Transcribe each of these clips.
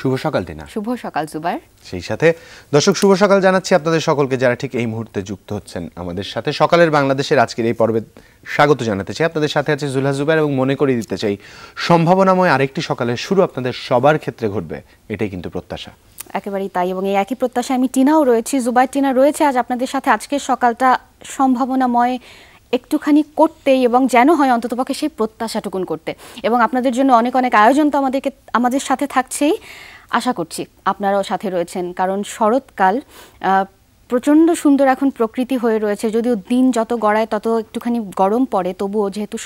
শুভ সকাল টিনা। শুভ সকাল জুবাইর। সেই সাথে দর্শক শুভ সকাল জানাচ্ছি আপনাদের সকলকে যারা ঠিক এই মুহূর্তে যুক্ত হচ্ছেন আমাদের সাথে। সকালের বাংলাদেশের আজকের এই পর্বে স্বাগত জানাতে চাই। আপনাদের সাথে আছে জুলহা জুবাইর এবং মনে করিয়ে দিতে চাই সম্ভাবনাময় আরেকটি সকালের শুরু আপনাদের সবার ক্ষেত্রে ঘটবে, এটাই কিন্তু প্রত্যাশা। একেবারেই তাই, এবং এই একই প্রত্যাশা আমি টিনাও রয়েছি, জুবাইর টিনা রয়েছে আজ আপনাদের সাথে আজকের সকালটা সম্ভাবনাময় একটুখানি করতেই, এবং যেন হয় অন্ততপক্ষে সেই প্রত্যাশাটুকুন করতে। এবং আপনাদের জন্য অনেক অনেক আয়োজন তো আমাদের সাথে থাকছেই, আশা করছি আপনারাও সাথে রয়েছেন, কারণ শরৎকাল প্রচণ্ড সুন্দর এখন প্রকৃতি হয়ে রয়েছে। যদিও দিন যত গড়ায় তত একটুখানি গরম পড়ে, তবুও যেহেতু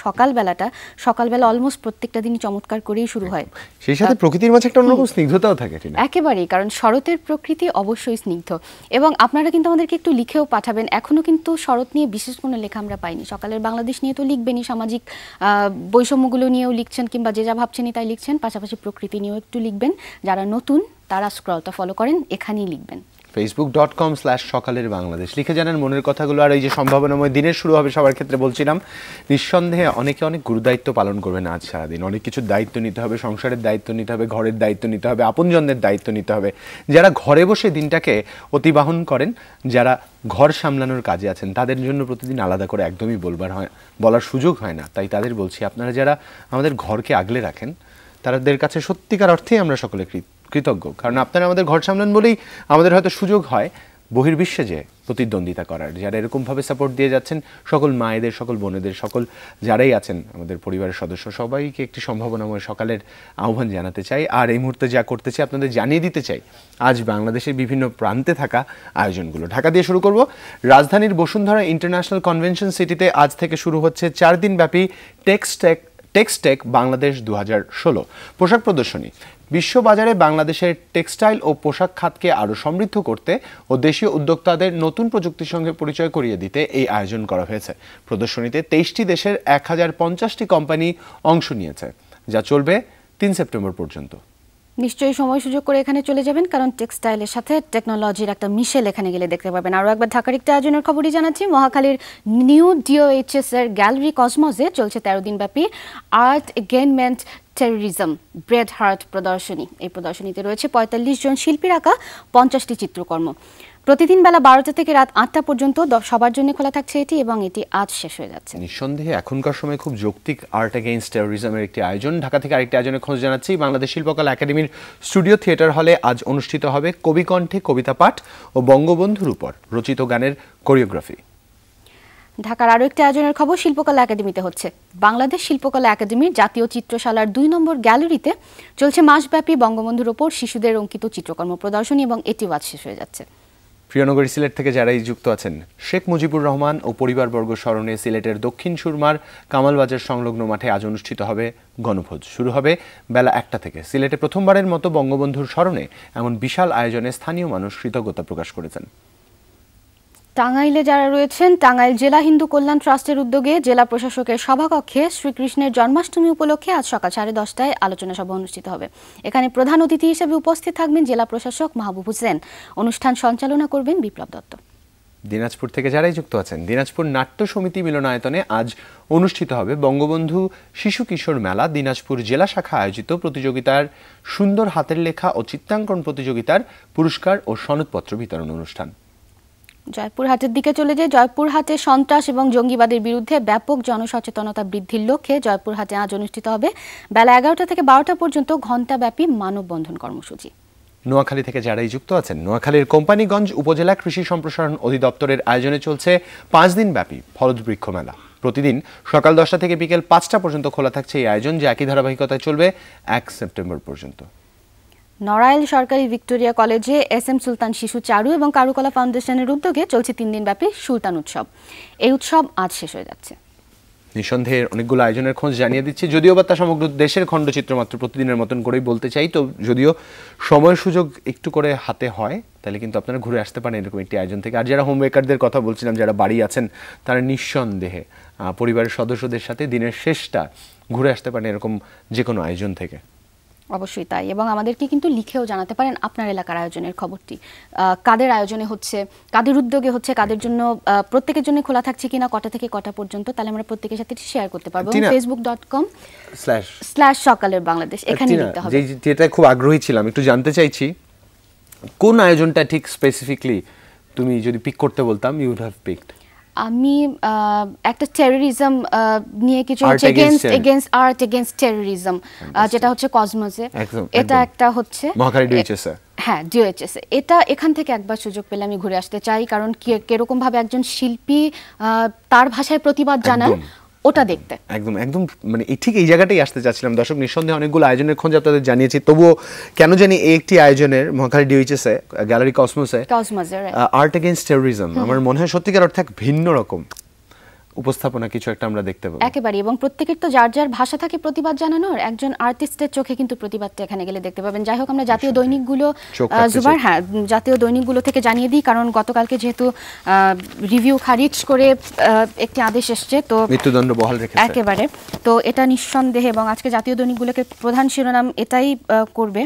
সকালবেলা অলমোস্ট প্রত্যেকটা দিনই চমৎকার করেই শুরু হয়। সেই সাথে প্রকৃতির মাঝে একটা অন্যরকম স্নিগ্ধতাও থাকে। একেবারেই, কারণ শরতের প্রকৃতি অবশ্যই স্নিগ্ধ। এবং আপনারা কিন্তু আমাদেরকে একটু লিখেও পাঠাবেন। এখনও কিন্তু শরৎ নিয়ে বিশেষ কোনো লেখা আমরা পাইনি। সকালের বাংলাদেশ নিয়ে তো লিখবেনই, সামাজিক বৈষম্যগুলো নিয়েও লিখছেন, কিংবা যে যা ভাবছেনই তাই লিখছেন, পাশাপাশি প্রকৃতি নিয়েও একটু লিখবেন। যারা নতুন তারা স্ক্রলটা ফলো করেন, এখানেই লিখবেন facebook.com/সকালের বাংলাদেশ লিখে জানান মনের কথাগুলো। আর এই যে সম্ভাবনাময় দিনের শুরু হবে সবার ক্ষেত্রে বলছিলাম, নিঃসন্দেহে অনেকে অনেক গুরুদায়িত্ব পালন করবেন আজ সারাদিন। অনেক কিছুর দায়িত্ব নিতে হবে, সংসারের দায়িত্ব নিতে হবে, ঘরের দায়িত্ব নিতে হবে, আপনজনদের দায়িত্ব নিতে হবে। যারা ঘরে বসে দিনটাকে অতিবাহন করেন, যারা ঘর সামলানোর কাজে আছেন, তাদের জন্য প্রতিদিন আলাদা করে একদমই বলার সুযোগ হয় না। তাই তাদের বলছি, আপনারা যারা আমাদের ঘরকে আগলে রাখেন তাদের কাছে সত্যিকার অর্থেই আমরা সকলে কৃতজ্ঞ। কারণ আপনারা আমাদের ঘর সামলান বলেই আমাদের হয়তো সুযোগ হয় বহির্বিশ্বে যে প্রতিদ্বন্দ্বিতা করার। যারা এরকমভাবে সাপোর্ট দিয়ে যাচ্ছেন, সকল মায়েদের, সকল বোনেদের, সকল যারাই আছেন আমাদের পরিবারের সদস্য, সবাইকে একটি সম্ভাবনাময় সকালের আহ্বান জানাতে চাই। আর এই মুহূর্তে যা করতে চাই আপনাদের জানিয়ে দিতে চাই আজ বাংলাদেশের বিভিন্ন প্রান্তে থাকা আয়োজনগুলো। ঢাকা দিয়ে শুরু করব। রাজধানীর বসুন্ধরা ইন্টারন্যাশনাল কনভেনশন সিটিতে আজ থেকে শুরু হচ্ছে 4 দিনব্যাপী টেক্সটেক বাংলাদেশ 2016 পোশাক প্রদর্শনী। বিশ্ববাজারে বাংলাদেশের টেক্সটাইল ও পোশাক খাতকে আরও সমৃদ্ধ করতে ও দেশীয় উদ্যোক্তাদের নতুন প্রযুক্তির সঙ্গে পরিচয় করিয়ে দিতে এই আয়োজন করা হয়েছে। প্রদর্শনীতে 23টি দেশের 1050টি কোম্পানি অংশ নিয়েছে, যা চলবে 3 সেপ্টেম্বর পর্যন্ত। নিশ্চয়ই সময় সুযোগ করে এখানে চলে যাবেন, কারণ টেক্সটাইলের সাথে টেকনোলজির একটা মিশেল এখানে গেলে দেখতে পাবেন। আরও একবার ঢাকার একটা আয়োজনের খবরই জানাচ্ছি। মহাখালীর নিউ ডিওএইচএস এর গ্যালারি কসমোসে চলছে 13 দিনব্যাপী আর্ট এগেইনমেন্ট টেররিজম ব্রেড হার্ট প্রদর্শনী। এই প্রদর্শনীতে রয়েছে 45 জন শিল্পীর আঁকা 50টি চিত্রকর্ম। প্রতিদিন বেলা 12টা থেকে রাত 8টা পর্যন্ত সবার জন্য খোলা থাকছে এটি, এবং এটি আজ শেষ হয়ে যাচ্ছে। নিঃসন্দেহে এখনকার সময় খুব যৌক্তিক আর্ট এগেইনস্ট টেররিজমের একটি আয়োজন। ঢাকা থেকে আরেকটি আয়োজনের খোঁজ জানাচ্ছি। বাংলাদেশ শিল্পকলা একাডেমির স্টুডিও থিয়েটার হলে আজ অনুষ্ঠিত হবে কবিকণ্ঠে কবিতা পাঠ ও বঙ্গবন্ধুর উপর রচিত গানের কোরিওগ্রাফি। ঢাকার আরও একটি আয়োজনের খবর শিল্পকলা একাডেমিতে হচ্ছে। বাংলাদেশ শিল্পকলা একাডেমির জাতীয় চিত্রশালার 2 নম্বর গ্যালারিতে চলছে মাসব্যাপী বঙ্গবন্ধুর ওপর শিশুদের অঙ্কিত চিত্রকর্ম প্রদর্শনী, এবং এটিও আজ শেষ হয়ে যাচ্ছে। প্রিয়নগরী সিলেট থেকে যারাই যুক্ত আছেন, শেখ মুজিবুর রহমান ও পরিবারবর্গ স্মরণে সিলেটের দক্ষিণ সুরমার কামালবাজার সংলগ্ন মাঠে আজ অনুষ্ঠিত হবে গণভোজ। শুরু হবে বেলা 1টা থেকে। সিলেটে প্রথমবারের মতো বঙ্গবন্ধুর স্মরণে এমন বিশাল আয়োজনে স্থানীয় মানুষ কৃতজ্ঞতা প্রকাশ করেছেন। টাঙ্গাইলে যারা রয়েছেন, টাঙ্গাইল জেলা হিন্দু কল্যাণ ট্রাস্টের উদ্যোগে জেলা প্রশাসকের সভাকক্ষে শ্রীকৃষ্ণের জন্মাষ্টমী উপলক্ষে আজ সকাল 10:30টায় আলোচনা সভা অনুষ্ঠিত হবে। এখানে প্রধান অতিথি হিসেবে উপস্থিত থাকবেন জেলা প্রশাসক মাহবুব হোসেন। অনুষ্ঠান সঞ্চালনা করবেন বিপ্লব দত্ত। দিনাজপুর থেকে যারাই যুক্ত আছেন, দিনাজপুর নাট্য সমিতি মিলনায়তনে আজ অনুষ্ঠিত হবে বঙ্গবন্ধু শিশু কিশোর মেলা। দিনাজপুর জেলা শাখা আয়োজিত প্রতিযোগিতার সুন্দর হাতের লেখা ও চিত্রাঙ্কন প্রতিযোগিতার পুরস্কার ও সনদপত্র বিতরণ অনুষ্ঠান। জয়পুরহাটের দিকে চলে যায়। জয়পুরহাটে সন্ত্রাস এবং জঙ্গিবাদের বিরুদ্ধে ব্যাপক জনসচেতনতা বৃদ্ধির লক্ষ্যে জয়পুরহাটে আজ অনুষ্ঠিত হবে বেলা 11টা থেকে 12টা পর্যন্ত ঘণ্টাব্যাপী মানববন্ধন কর্মসূচি। নোয়াখালী থেকে যারাই যুক্ত আছেন, নোয়াখালীর কোম্পানিগঞ্জ উপজেলা কৃষি সম্প্রসারণ অধিদপ্তরের আয়োজনে চলছে 5 দিনব্যাপী ফলদ বৃক্ষ মেলা। প্রতিদিন সকাল 10টা থেকে বিকেল 5টা পর্যন্ত খোলা থাকছে এই আয়োজন, যা একই ধারাবাহিকতায় চলবে 1 সেপ্টেম্বর পর্যন্ত। নড়াইল সরকারি ভিক্টোরিয়া কলেজে SM সুলতান শিশু চারু এবং কারুকলা ফাউন্ডেশনের উদ্যোগে চলছে 3 দিনব্যাপী সুলতান উৎসব। এই উৎসব আজ শেষ হয়ে যাচ্ছে। নিঃসন্দেহে অনেকগুলো আয়োজনের খোঁজ জানিয়ে দিচ্ছি, যদিও বা তা সমগ্র দেশের খণ্ডচিত্র মাত্র প্রতিদিনের মতন করেই বলতে চাই। তো যদিও সময় সুযোগ একটু করে হাতে হয়, তাহলে কিন্তু আপনারা ঘুরে আসতে পারেন এরকম একটি আয়োজন থেকে। আর যারা হোমমেকারদের কথা বলছিলাম, যারা বাড়ি আছেন, তারা নিঃসন্দেহে পরিবারের সদস্যদের সাথে দিনের শেষটা ঘুরে আসতে পারেন এরকম যে কোনো আয়োজন থেকে। অবশ্যই তাই, এবং আমাদেরকে কিন্তু লিখেও জানাতে পারেন আপনার এলাকার আয়োজনের খবরটি কাদের আয়োজনে হচ্ছে, কাদের উদ্যোগে হচ্ছে, কাদের জন্য, প্রত্যেকের জন্য খোলা থাকছে কিনা, কটা থেকে কটা পর্যন্ত, তাহলে আমরা প্রত্যেকের সাথে শেয়ার করতে পারবো। facebook.com/সকালের বাংলাদেশ এখানে দিতে হবে। যেটা খুব আগ্রহী ছিলাম, একটু জানতে চাইছি কোন আয়োজনটা ঠিক স্পেসিফিকলি তুমি যদি পিক করতে বলতাম ইউ উড হ্যাভ পিকড? আমি একটা টেররিজম নিয়ে কিছু এগেইনস্ট আর্ট এগেইনস্ট টেররিজম, যেটা হচ্ছে কসমসে, এটা একটা হচ্ছে মহাখালী ডিএইচএস। হ্যাঁ, ডিএইচএস। এটা এখান থেকে একবার সুযোগ পেলে আমি ঘুরে আসতে চাই, কারণ কিরকম ভাবে একজন শিল্পী তার ভাষায় প্রতিবাদ জানান ওটা দেখতে। একদম একদম মানে ঠিক এই জায়গাটাই আসতে চাচ্ছিলাম। দর্শক, নিঃসন্দেহে অনেকগুলো আয়োজনের খোঁজ আপনাদের জানিয়েছি, তবুও কেন জানি এই একটি আয়োজনের মহাখালী ডিএইচএসে গ্যালারি কসমসে আর্ট এগেইনস্ট টেররিজম, আমার মনে হয় সত্যিকার অর্থে এক ভিন্ন রকম উপস্থাপনা কিছু একটা আমরা দেখতে পাবো একেবারে। এবং প্রত্যেকের তো যার যার ভাষা থাকে প্রতিবাদ জানানোর, একজন আর্টিস্টের চোখে কিন্তু প্রতিবাদটা এখানে গেলে দেখতে পাবেন। যাই হোক, আমরা জাতীয় দৈনিকগুলো জুবাইর, হ্যাঁ জাতীয় দৈনিকগুলো থেকে জানিয়ে দিই, কারণ গতকালকে যেহেতু রিভিউ খারিজ করে একটি আদেশ এসছে, তো মৃত্যুদণ্ড বহাল রেখেছে একেবারে, তো এটা নিঃসন্দেহে, এবং আজকে জাতীয় দৈনিকগুলোকে প্রধান শিরোনাম এটাই করবে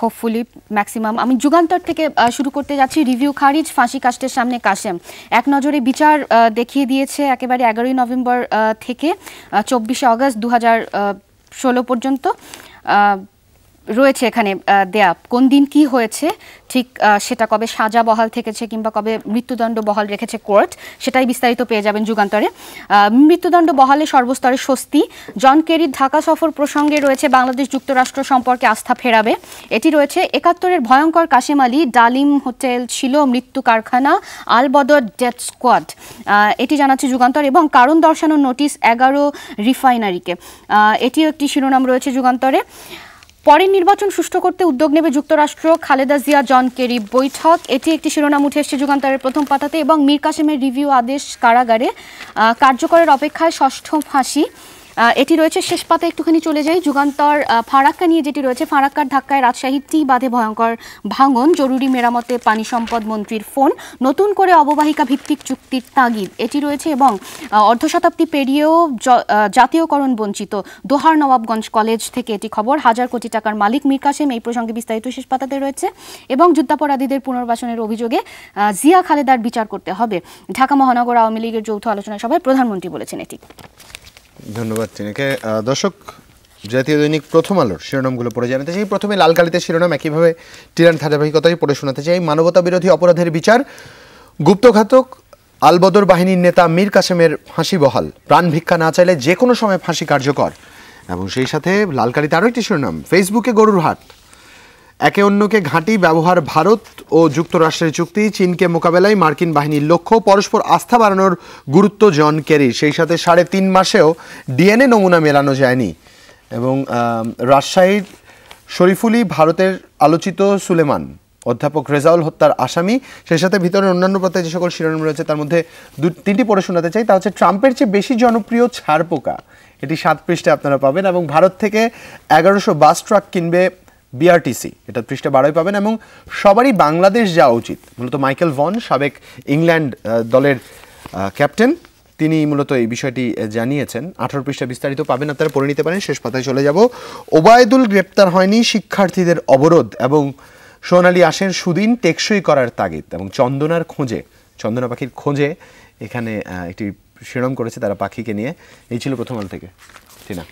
হোপফুলি ম্যাক্সিমাম। আমি যুগান্তর থেকে শুরু করতে যাচ্ছি। রিভিউ খারিজ, ফাঁসি কাস্টের সামনে কাশেম, এক নজরে বিচার দেখিয়ে দিয়েছে একেবারে 11ই নভেম্বর থেকে 24শে অগস্ট 2016 পর্যন্ত রয়েছে এখানে দেয়া। কোন দিন কি হয়েছে ঠিক সেটা, কবে সাজা বহাল থেকেছে কিংবা কবে মৃত্যুদণ্ড বহাল রেখেছে কোর্ট, সেটাই বিস্তারিত পেয়ে যাবেন যুগান্তরে। মৃত্যুদণ্ড বহালে সর্বস্তরে স্বস্তি। জন কেরির ঢাকা সফর প্রসঙ্গে রয়েছে বাংলাদেশ যুক্তরাষ্ট্র সম্পর্কে আস্থা ফেরাবে, এটি রয়েছে। 71-এর ভয়ঙ্কর কাশেম আলী, ডালিম হোটেল ছিল মৃত্যু কারখানা, আলবদর ডেথ স্কোয়াড, এটি জানাচ্ছে যুগান্তর। এবং কারণ দর্শানোর নোটিশ 11 রিফাইনারিকে, এটিও একটি শিরোনাম রয়েছে যুগান্তরে। পরের নির্বাচন সুষ্ঠু করতে উদ্যোগ নেবে যুক্তরাষ্ট্র, খালেদা জিয়া জন কেরি বৈঠক, এটি একটি শিরোনাম উঠে এসেছে যুগান্তরের প্রথম পাতাতে। এবং মীর কাসেমের রিভিউ আদেশ কারাগারে, কার্যকরের অপেক্ষায় ষষ্ঠ ফাঁসি, এটি রয়েছে শেষ পাতা। একটুখানি চলে যাই যুগান্তর ফারাক্কা নিয়ে, যেটি রয়েছে ফারাক্কার ধাক্কায় রাজশাহীর টি বাঁধে ভয়ঙ্কর ভাঙন, জরুরি মেরামতে পানি সম্পদ মন্ত্রীর ফোন, নতুন করে অববাহিকা ভিত্তিক চুক্তির তাগিদ, এটি রয়েছে। এবং অর্ধশতাব্দী পেরিয়েও জাতীয়করণ বঞ্চিত দোহার নবাবগঞ্জ কলেজ থেকে এটি খবর, 1000 কোটি টাকার মালিক মীর কাসেম, এই প্রসঙ্গে বিস্তারিত শেষ পাতাতে রয়েছে। এবং যুদ্ধাপরাধীদের পুনর্বাসনের অভিযোগে জিয়া খালেদার বিচার করতে হবে, ঢাকা মহানগর আওয়ামী লীগের যৌথ আলোচনা সভায় প্রধানমন্ত্রী বলেছেন এটি। ধন্যবাদ তিনাকে। দর্শক, জাতীয় দৈনিক প্রথম আলোর শিরোনামগুলো পড়ে জানাতে চাই। প্রথমে লাল কালিতে শিরোনাম, একইভাবে টিরান ধারাবাহিকতায় পড়ে শোনাতে চাই। মানবতা বিরোধী অপরাধের বিচার, গুপ্তঘাতক আলবদর বাহিনীর নেতা মীর কাসেমের ফাঁসি বহাল, প্রাণ ভিক্ষা না চাইলে যে কোনো সময় ফাঁসি কার্যকর। এবং সেই সাথে লাল কালিতে আরও একটি শিরোনাম, ফেসবুকে গরুর হাট, একে অন্যকে ঘাঁটি ব্যবহার ভারত ও যুক্তরাষ্ট্রের চুক্তি, চীনকে মোকাবেলায় মার্কিন বাহিনীর লক্ষ্য, পরস্পর আস্থা বাড়ানোর গুরুত্ব জন কেরির, সেই সাথে 3.5 মাসেও ডিএনএ নমুনা মেলানো যায়নি। এবং রাজশাহীর শরীফুলি ভারতের আলোচিত সুলেমান, অধ্যাপক রেজাউল হত্যার আসামি, সেই সাথে ভিতরে অন্যান্য পাতায় যে সকল শিরোনাম রয়েছে তার মধ্যে 2-3টি পড়ে শোনাতে চাই। তা হচ্ছে ট্রাম্পের চেয়ে বেশি জনপ্রিয় ছারপোকা, এটি 7 পৃষ্ঠায় আপনারা পাবেন। এবং ভারত থেকে 1100 বাস ট্রাক কিনবে বিআরটিসি, এটা পৃষ্ঠা 12 পাবেন। এবং সবারই বাংলাদেশ যাওয়া উচিত, মূলত মাইকেল ভন, সাবেক ইংল্যান্ড দলের ক্যাপ্টেন, তিনি মূলত এই বিষয়টি জানিয়েছেন। 18 পৃষ্ঠা বিস্তারিত পাবেন, আপনারা পড়ে নিতে পারেন। শেষ পাতায় চলে যাব। ওবায়দুল গ্রেপ্তার হয়নি, শিক্ষার্থীদের অবরোধ। এবং সোনালী আসেন সুদিন টেকসই করার তাগিদ। এবং চন্দনার খোঁজে, চন্দনা পাখির খোঁজে এখানে একটি শিরোনাম করেছে তারা পাখিকে নিয়ে। এই ছিল প্রথম আলো থেকে টিনা।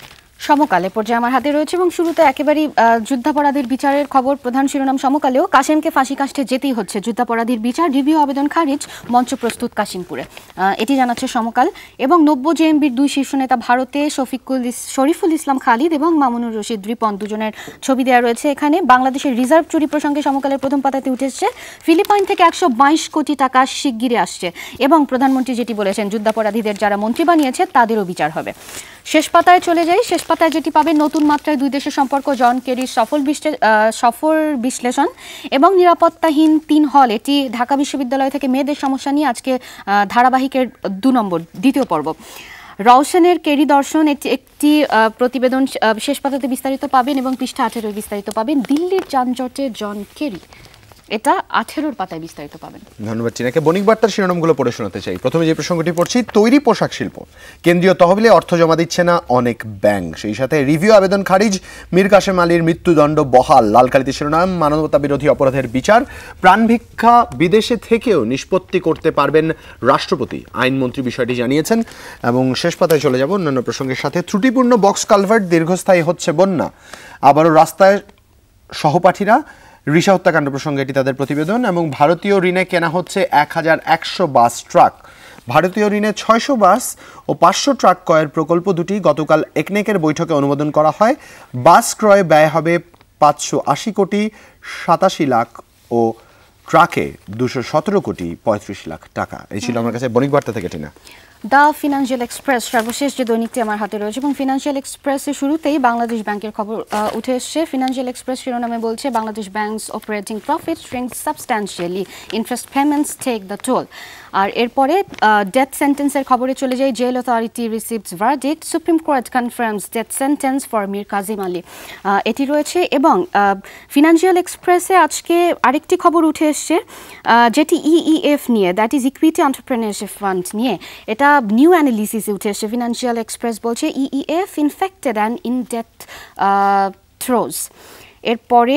সমকালে পর্যায়ে আমার হাতে রয়েছে, এবং শুরুতে একেবারেই যুদ্ধাপরাধীর বিচারের খবর। প্রধান শিরোনাম সমকালেও, কাশেমকে ফাঁসি কাস্টে যেতেই হচ্ছে, যুদ্ধাপরাধীর বিচার, রিভিউ আবেদন খারিজ, মঞ্চ প্রস্তুত কাশিমপুরে, এটি জানাচ্ছে সমকাল। এবং 90 জেএমবির 2 শীর্ষ নেতা ভারতে, শরীফুল ইসলাম খালিদ এবং মামুনুর রশিদ রিপন, দুজনের ছবি দেওয়া রয়েছে এখানে। বাংলাদেশের রিজার্ভ চুরি প্রসঙ্গে সমকালের প্রথম পাতাতে উঠেছে, ফিলিপাইন থেকে 122 কোটি টাকা শিগগিরই আসছে। এবং প্রধানমন্ত্রী যেটি বলেছেন, যুদ্ধাপরাধীদের যারা মন্ত্রী বানিয়েছে তাদেরও বিচার হবে। শেষ পাতায় চলে যাই। শেষ পাতায় যেটি পাবেন, নতুন মাত্রায় 2 দেশের সম্পর্ক, জন কেরির সফল বিশ্লেষণ। এবং নিরাপত্তাহীন 3 হল, এটি ঢাকা বিশ্ববিদ্যালয় থেকে মেয়েদের সমস্যা নিয়ে আজকে ধারাবাহিকের 2 নম্বর, দ্বিতীয় পর্ব। রওশনের কেরি দর্শন, একটি প্রতিবেদন শেষ পাতাতে বিস্তারিত পাবেন। এবং পৃষ্ঠা 18 বিস্তারিত পাবেন, দিল্লির যানজটে জন কেরি। এটা 18 পাতায় বিস্তারিত পাবেন। ধন্যবাদ টিনাকে। বণিক বার্তার শিরোনামগুলো পড়ে শোনাতে চাই। প্রথমে যে প্রসঙ্গটি পড়ছি, তৈরি পোশাক শিল্প, কেন্দ্রীয় তহবিলে অর্থ জমা দিচ্ছে না অনেক ব্যাংক, সেই সাথে রিভিউ আবেদন খারিজ, মীর কাসেম আলীর মৃত্যুদণ্ড বহাল, লালকালিতে শিরোনাম, মানবতা বিরোধী অপরাধের বিচার, প্রাণভিক্ষা বিদেশে থেকেও নিষ্পত্তি করতে পারবেন রাষ্ট্রপতি, আইনমন্ত্রী বিষয়টি জানিয়েছেন। এবং শেষ পাতায় চলে যাব অন্যান্য প্রসঙ্গের সাথে। ত্রুটিপূর্ণ বক্স কালভার্ট, দীর্ঘস্থায়ী হচ্ছে বন্যা, আবারও রাস্তায় সহপাঠীরা, রিসা হত্যাকাণ্ড প্রসঙ্গে এটি তাদের প্রতিবেদন। এবং ভারতীয় ঋণে কেনা হচ্ছে 1100 বাস ট্রাক, ভারতীয় ঋণে 600 বাস ও 500 ট্রাক ক্রয়ের প্রকল্প দুটি গতকাল একনেকের বৈঠকে অনুমোদন করা হয়। বাস ক্রয়ে ব্যয় হবে 580 কোটি 87 লাখ ও ট্রাকে 217 কোটি 35 লাখ টাকা। এই ছিল আমার কাছে বণিক বার্তা থেকে টিনা। দ্য ফিনান্সিয়াল এক্সপ্রেস সর্বশেষ যে দৈনিকটি আমার হাতে রয়েছে, এবং ফিনান্সিয়াল এক্সপ্রেসের শুরুতেই বাংলাদেশ ব্যাংকের খবর উঠে এসছে। ফিনান্সিয়াল এক্সপ্রেস শিরোনামে বলছে, Bangladesh banks operating profit shrink substantially, interest payments take the toll. আর এরপরে ডেথ সেন্টেন্সের খবরে চলে যায়। Jail authority receives verdict, supreme court confirms death sentence for Mir Quasem Ali, এটি রয়েছে। এবং ফিনান্সিয়াল এক্সপ্রেসে আজকে আরেকটি খবর উঠে এসছে, যেটি ইইএফ নিয়ে, that is equity entrepreneurship fund নিয়ে। এটা নিউ অ্যানালিসিসে উঠে এসছে। ফিনান্সিয়াল এক্সপ্রেস বলছে EEF infected and in death throws. এরপরে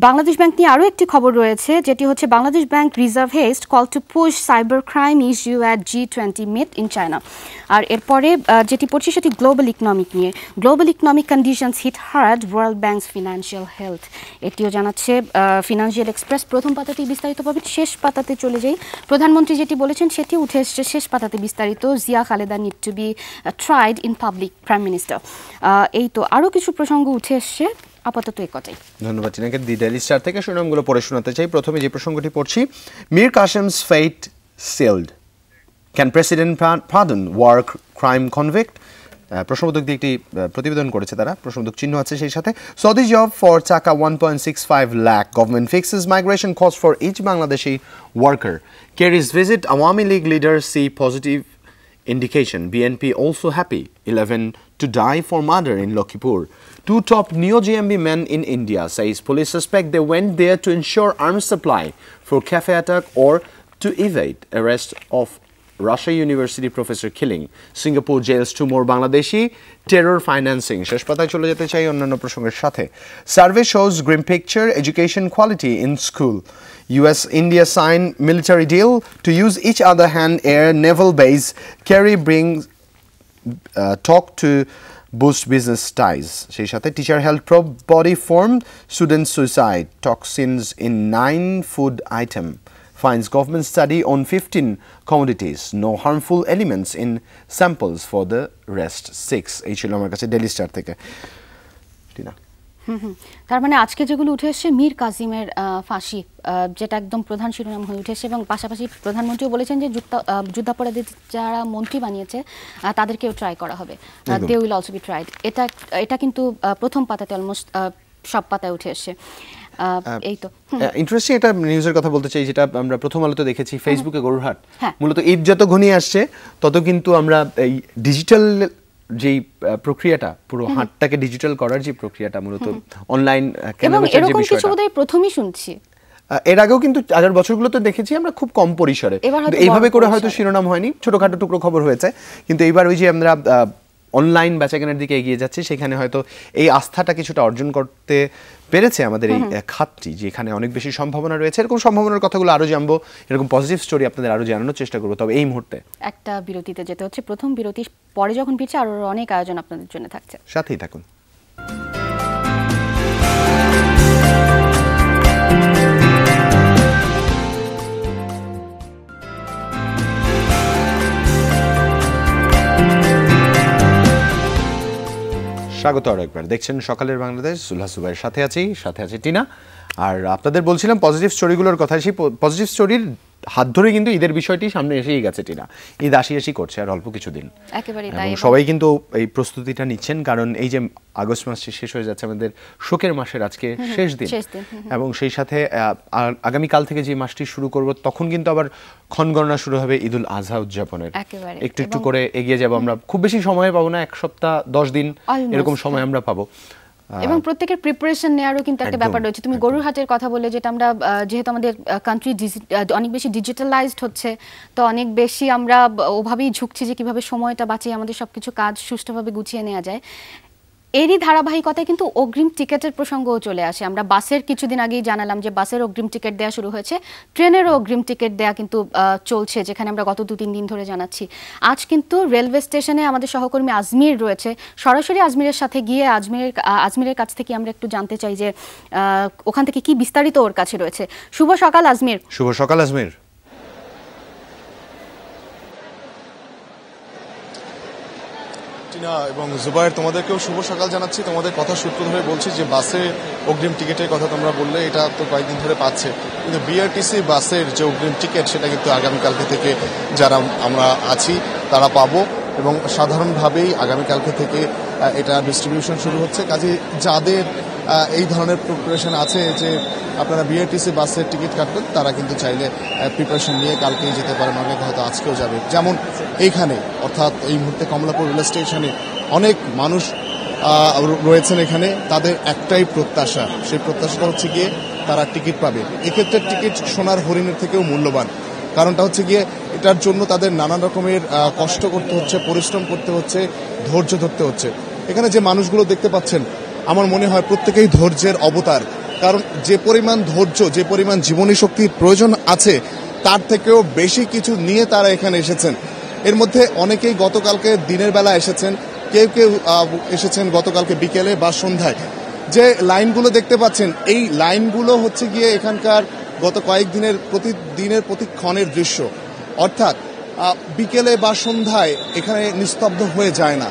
বাংলাদেশ ব্যাংক নিয়ে আরও একটি খবর রয়েছে, যেটি হচ্ছে Bangladesh bank reserve heist call to push cyber crime issue at G20 meet in China. আর এরপরে যেটি পড়ছি সেটি গ্লোবাল ইকোনমিক নিয়ে, global economic conditions hit hard world banks financial health, এটিও জানাচ্ছে ফিনান্সিয়াল এক্সপ্রেস। প্রথম পাতাতেই বিস্তারিত পাবেন। শেষ পাতাতে চলে যাই, প্রধানমন্ত্রী যেটি বলেছেন সেটি উঠে এসছে শেষ পাতাতে বিস্তারিত। Zia Khaleda need to be tried in public, prime minister. এই তো আরও কিছু প্রসঙ্গ উঠে এসছে, আপাতত এই কথাই। ধন্যবাদ টিনাকে। দি ডেইলি স্টার থেকে শিরোনামগুলো পড়ে শোনাতে চাই। প্রথমে যে প্রসঙ্গটি পড়ছি, Mir Quasem's fate sealed, can president pardon war crime convict. প্রশ্নবোধক দিয়ে একটি প্রতিবেদন করেছে তারা, প্রশ্নবোধক চিহ্ন আছে সেই সাথে। Saudi job for taka 1.65 lakh, government fixes migration cost for each Bangladeshi worker, Kerry's visit Awami League leader see positive indication, BNP also happy, 11 to die for murder in Lakhipur. Two top neo-GMB men in India, says police suspect they went there to ensure arms supply for cafe attack or to evade arrest of Russia University professor killing. Singapore jails 2 more Bangladeshi, terror financing. শেষ পাতায় চলে যেতে চাই অন্যান্য প্রসঙ্গের সাথে। Survey shows grim picture, education quality in school. US-India sign military deal to use each other hand air naval base. Kerry brings talk to boost business ties. সেই সাথে teacher held probe body formed, student suicide, toxins in 9 food item. Finds government study on 15 commodities, no harmful elements in samples for the rest 6. এই ছিল আমার কাছে daily star থেকে টিনা। তার মানে আজকে যেগুলো উঠে এসছে, মীর কাসিমের ফাঁসি, যেটা একদম প্রধান শিরোনাম হয়ে উঠেছে। এবং পাশাপাশি প্রধানমন্ত্রীও বলেছেন যে যুদ্ধাপরাধী যারা মন্ত্রী বানিয়েছে তাদেরকেও ট্রাই করা হবে, they will also be tried. এটা কিন্তু প্রথম পাতাতে অলমোস্ট সব পাতায় উঠে এসছে। এই তো ইন্টারেস্টিং একটা নিউজের কথা বলতে চাই, যেটা আমরা প্রথম আলোতে দেখেছি, ফেসবুকে গরুরহাট। মূলত ঈদ যত ঘনিয়ে আসছে তত কিন্তু আমরা এই ডিজিটাল যেই প্রক্রিয়াটা, পুরো হাটটাকে ডিজিটাল করার যে প্রক্রিয়াটা, মূলত অনলাইন কেনাবেচার যে বিষয়টা, প্রথমই শুনছি। এর আগেও কিন্তু আগের বছরগুলোতে দেখেছি আমরা খুব কম পরিসরে, এইভাবে করে হয়তো শিরোনাম হয়নি, ছোটখাটো টুকরো খবর হয়েছে। কিন্তু এইবার ওই যে আমরা অনলাইন বেচাকেনার দিকে এগিয়ে যাচ্ছে, সেখানে হয়তো এই আস্থাটা কিছুটা অর্জন করতে পেরেছে আমাদের এই খাতটি, যেখানে অনেক বেশি সম্ভাবনা রয়েছে। এরকম সম্ভাবনার কথাগুলো আরো জানবো, এরকম পজিটিভ স্টোরি আপনাদের আরো জানানোর চেষ্টা করবো। তবে এই মুহূর্তে একটা বিরতিতে যেতে হচ্ছে, প্রথম বিরতি, পরে যখন ফিরছে আরো অনেক আয়োজন আপনাদের জন্য থাকছে, সাথেই থাকুন। স্বাগত আরো একবার, দেখছেন সকালের বাংলাদেশ, সুলহা সুবাইয়ের সাথে আছি টিনা। আর আপনাদের বলছিলাম পজিটিভ স্টোরিগুলোর কথা। সেই পজিটিভ স্টোরির হাত ধরে কিন্তু ঈদের বিষয়টি সামনে এসেই গেছে টিনা। ঈদ আসি করছে আর অল্প কিছুদিন, সবাই কিন্তু এই প্রস্তুতিটা নিচ্ছেন, কারণ এই যে আগস্ট মাস শেষ হয়ে যাচ্ছে, আমাদের শোকের মাসের আজকে শেষ দিন। এবং সেই সাথে আগামীকাল থেকে যে মাসটি শুরু করব, তখন কিন্তু আবার ক্ষণগণনা শুরু হবে ঈদুল আজহা উদযাপনের। একটু একটু করে এগিয়ে যাব আমরা, খুব বেশি সময় পাবো না, 1 সপ্তাহ 10 দিন এরকম সময় আমরা পাবো। এবং প্রত্যেকের প্রিপারেশন নেওয়ারও কিন্তু একটা ব্যাপার রয়েছে। তুমি গরুর হাটের কথা বলে, যেটা আমরা যেহেতু আমাদের কান্ট্রি অনেক বেশি ডিজিটালাইজড হচ্ছে, তো অনেক বেশি আমরা ওভাবেই ঝুঁকছি যে কিভাবে সময়টা বাঁচিয়ে আমাদের সবকিছু কাজ সুষ্ঠুভাবে গুছিয়ে নেওয়া যায়। এরই ধারাবাহিকতায় কিন্তু অগ্রিম টিকেটের প্রসঙ্গও চলে আসে। আমরা বাসের কিছুদিন আগেই জানালাম যে বাসের অগ্রিম টিকিট দেওয়া শুরু হয়েছে, ট্রেনেরও অগ্রিম টিকিট দেওয়া কিন্তু চলছে, যেখানে আমরা গত 2-3 দিন ধরে জানাচ্ছি। আজ কিন্তু রেলওয়ে স্টেশনে আমাদের সহকর্মী আজমির রয়েছে, সরাসরি আজমিরের সাথে গিয়ে আজমিরের কাছ থেকে আমরা একটু জানতে চাই যে ওখান থেকে কি বিস্তারিত ওর কাছে রয়েছে। শুভ সকাল আজমির। শুভ সকাল আজমির। এবং জুবায়ের, তোমাদেরকেও শুভ সকাল জানাচ্ছি। তোমাদের কথা সূত্র ধরে বলছি যে বাসে অগ্রিম টিকিটের কথা তোমরা বললে, এটা তো কয়েকদিন ধরে পাচ্ছে, কিন্তু বিআরটিসি বাসের যে অগ্রিম টিকিট সেটা কিন্তু আগামীকালকে থেকে যারা আমরা আছি তারা পাবো, এবং সাধারণভাবেই আগামীকালকে থেকে এটা ডিস্ট্রিবিউশন শুরু হচ্ছে। কাজে যাদের এই ধরনের প্রিপারেশন আছে যে আপনারা বিআরটিসি বাসের টিকিট কাটবেন, তারা কিন্তু চাইলে প্রিপারেশন নিয়ে কালকেই যেতে পারেন, অনেক হয়তো আজকেও যাবে। যেমন এইখানে অর্থাৎ এই মুহূর্তে কমলাপুর রেল স্টেশনে অনেক মানুষ রয়েছেন এখানে, তাদের একটাই প্রত্যাশা, সেই প্রত্যাশাটা হচ্ছে গিয়ে তারা টিকিট পাবে। এক্ষেত্রে টিকিট সোনার হরিণের থেকেও মূল্যবান। কারণটা হচ্ছে গিয়ে এটার জন্য তাদের নানান রকমের কষ্ট করতে হচ্ছে, পরিশ্রম করতে হচ্ছে, ধৈর্য ধরতে হচ্ছে। এখানে যে মানুষগুলো দেখতে পাচ্ছেন, আমার মনে হয় প্রত্যেকেই ধৈর্যের অবতার। কারণ যে পরিমাণ ধৈর্য, যে পরিমাণ জীবনী শক্তির প্রয়োজন আছে, তার থেকেও বেশি কিছু নিয়ে তারা এখানে এসেছেন। এর মধ্যে অনেকেই গতকালকে দিনের বেলা এসেছেন, কেউ কেউ এসেছেন গতকালকে বিকেলে বা সন্ধ্যায়। যে লাইনগুলো দেখতে পাচ্ছেন, এই লাইনগুলো হচ্ছে গিয়ে এখানকার গত কয়েকদিনের প্রতিদিনের প্রতিক্ষণের দৃশ্য। অর্থাৎ বিকেলে বা সন্ধ্যায় এখানে নিস্তব্ধ হয়ে যায় না।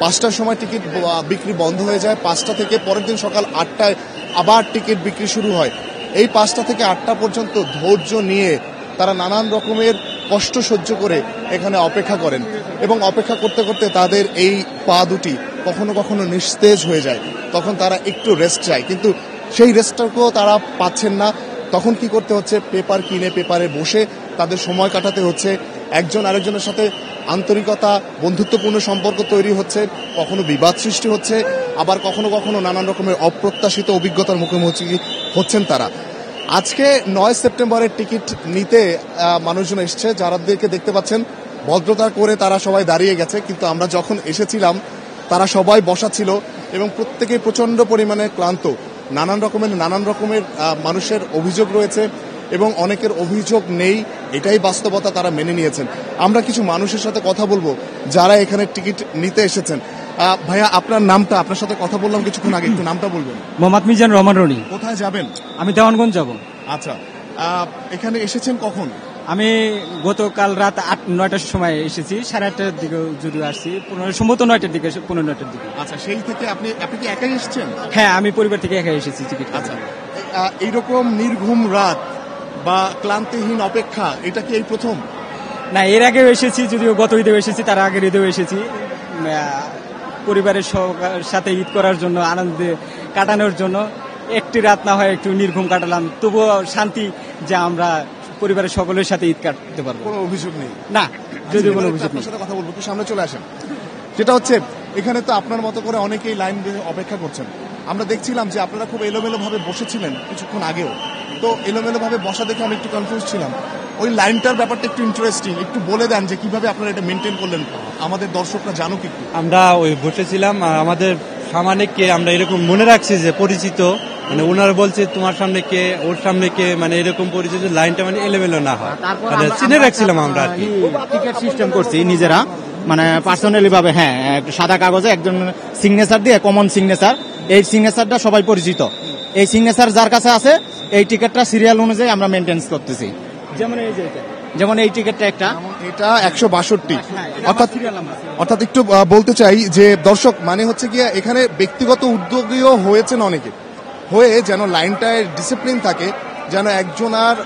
5টার সময় টিকিট বিক্রি বন্ধ হয়ে যায়, 5টা থেকে পরের দিন সকাল 8টায় আবার টিকিট বিক্রি শুরু হয়। এই 5টা থেকে 8টা পর্যন্ত ধৈর্য নিয়ে তারা নানান রকমের কষ্ট সহ্য করে এখানে অপেক্ষা করেন, এবং অপেক্ষা করতে করতে তাদের এই পা দুটি কখনো কখনো নিস্তেজ হয়ে যায়। তখন তারা একটু রেস্ট চায়, কিন্তু সেই রেস্টটাকেও তারা পাচ্ছেন না। তখন কি করতে হচ্ছে, পেপার কিনে পেপারে বসে তাদের সময় কাটাতে হচ্ছে। একজন আরেকজনের সাথে আন্তরিকতা, বন্ধুত্বপূর্ণ সম্পর্ক তৈরি হচ্ছে, কখনো বিবাদ সৃষ্টি হচ্ছে, আবার কখনো কখনো নানান রকমের অপ্রত্যাশিত অভিজ্ঞতার মুখোমুখি হচ্ছেন তারা। আজকে 9 সেপ্টেম্বরের টিকিট নিতে মানুষজন এসছে, যারাদেরকে দেখতে পাচ্ছেন ভদ্রতা করে তারা সবাই দাঁড়িয়ে গেছে, কিন্তু আমরা যখন এসেছিলাম তারা সবাই বসা ছিল এবং প্রত্যেকেই প্রচণ্ড পরিমাণে ক্লান্ত। নানান রকমের মানুষের অভিযোগ রয়েছে এবং অনেকের অভিযোগ নেই, এটাই বাস্তবতা, তারা মেনে নিয়েছেন। আমরা কিছু মানুষের সাথে কথা বলবো যারা এখানে টিকিট নিতে এসেছেন। ভাইয়া, আপনার নামটা, আপনার সাথে কথা বললাম কিছুক্ষণ আগে, একটু নামটা বলবেন। মোহাম্মদ মিজান রহমান রনি। কোথায় যাবেন? আমি দেওয়ানগঞ্জ যাব। আচ্ছা, এখানে এসেছেন কখন? আমি গতকাল রাত 9টার সময় এসেছি, 8:30টার দিকে যদি আসছি, সম্ভবত 9টার দিকে, 9:15টার দিকে। আচ্ছা, সেই থেকে আপনি কি একাই এসেছেন? হ্যাঁ, আমি পরিবার থেকে একাই এসেছি টিকিট। আচ্ছা, এইরকম নির্ঘুম রাত বা ক্লান্তিহীন অপেক্ষা, এটা কি এই প্রথম? না, এর আগেও এসেছি, যদিও গত ঈদেও এসেছি, তার আগের ঈদেও এসেছি পরিবারের সাথে ঈদ করার জন্য, আনন্দে কাটানোর জন্য। একটি রাত না হয় একটু নির্ঘুম কাটালাম, তবুও শান্তি যে আমরা পরিবারের সকলের সাথে ঈদ কাটতে পারবো। কোনো অভিযোগ নেই? না, যদিও কোনো অভিযোগ নেই। সাথে কথা বলবো, একটু সামনে চলে আসেন। যেটা হচ্ছে, এখানে তো আপনার মতো করে অনেকেই লাইন দিয়ে অপেক্ষা করছেন। আমরা দেখছিলাম যে আপনারা খুব এলোমেলো ভাবে বসেছিলেন কিছুক্ষণ আগেও, তো এলোমেলো ভাবে বসা দেখে আমি একটু কনফিউজ ছিলাম। ওই লাইনটার ব্যাপারটা একটু ইন্টারেস্টিং, একটু বলে দেন যে কিভাবে আপনারা এটা মেনটেন করলেন, আমাদের দর্শকরা জানুক একটু। আমরা ওই বসেছিলাম, আমাদের সামনে কে আমরা এরকম মনে রাখছি যে পরিচিত, মানে ওনারা বলছে তোমার সামনে কে, ওর সামনে কে, মানে এরকম পরিচিত, লাইনটা মানে এলোমেলো না হয়, মানে চিনে রাখছিলাম আমরা আর কি। টিকিট সিস্টেম করছি নিজেরা, মানে পার্সোনালি ভাবে। হ্যাঁ, সাদা কাগজে একজন সিগনেচার দিয়ে, কমন সিগনেচার, এই সিগনেচারটা সবাই পরিচিত। এই সিগনেচার যার কাছে আছে, এই টিকিটটা সিরিয়াল অনুযায়ী আমরা মেনটেন্স করতেছি। যেমন এই টিকিটটা একটা, এটা 162। অর্থাৎ একটু বলতে চাই যে দর্শক, মানে হচ্ছে গিয়ে এখানে ব্যক্তিগত উদ্যোগীও হয়েছেন অনেকে, হয়ে যেন লাইনটায় ডিসিপ্লিন থাকে, যেন একজন আর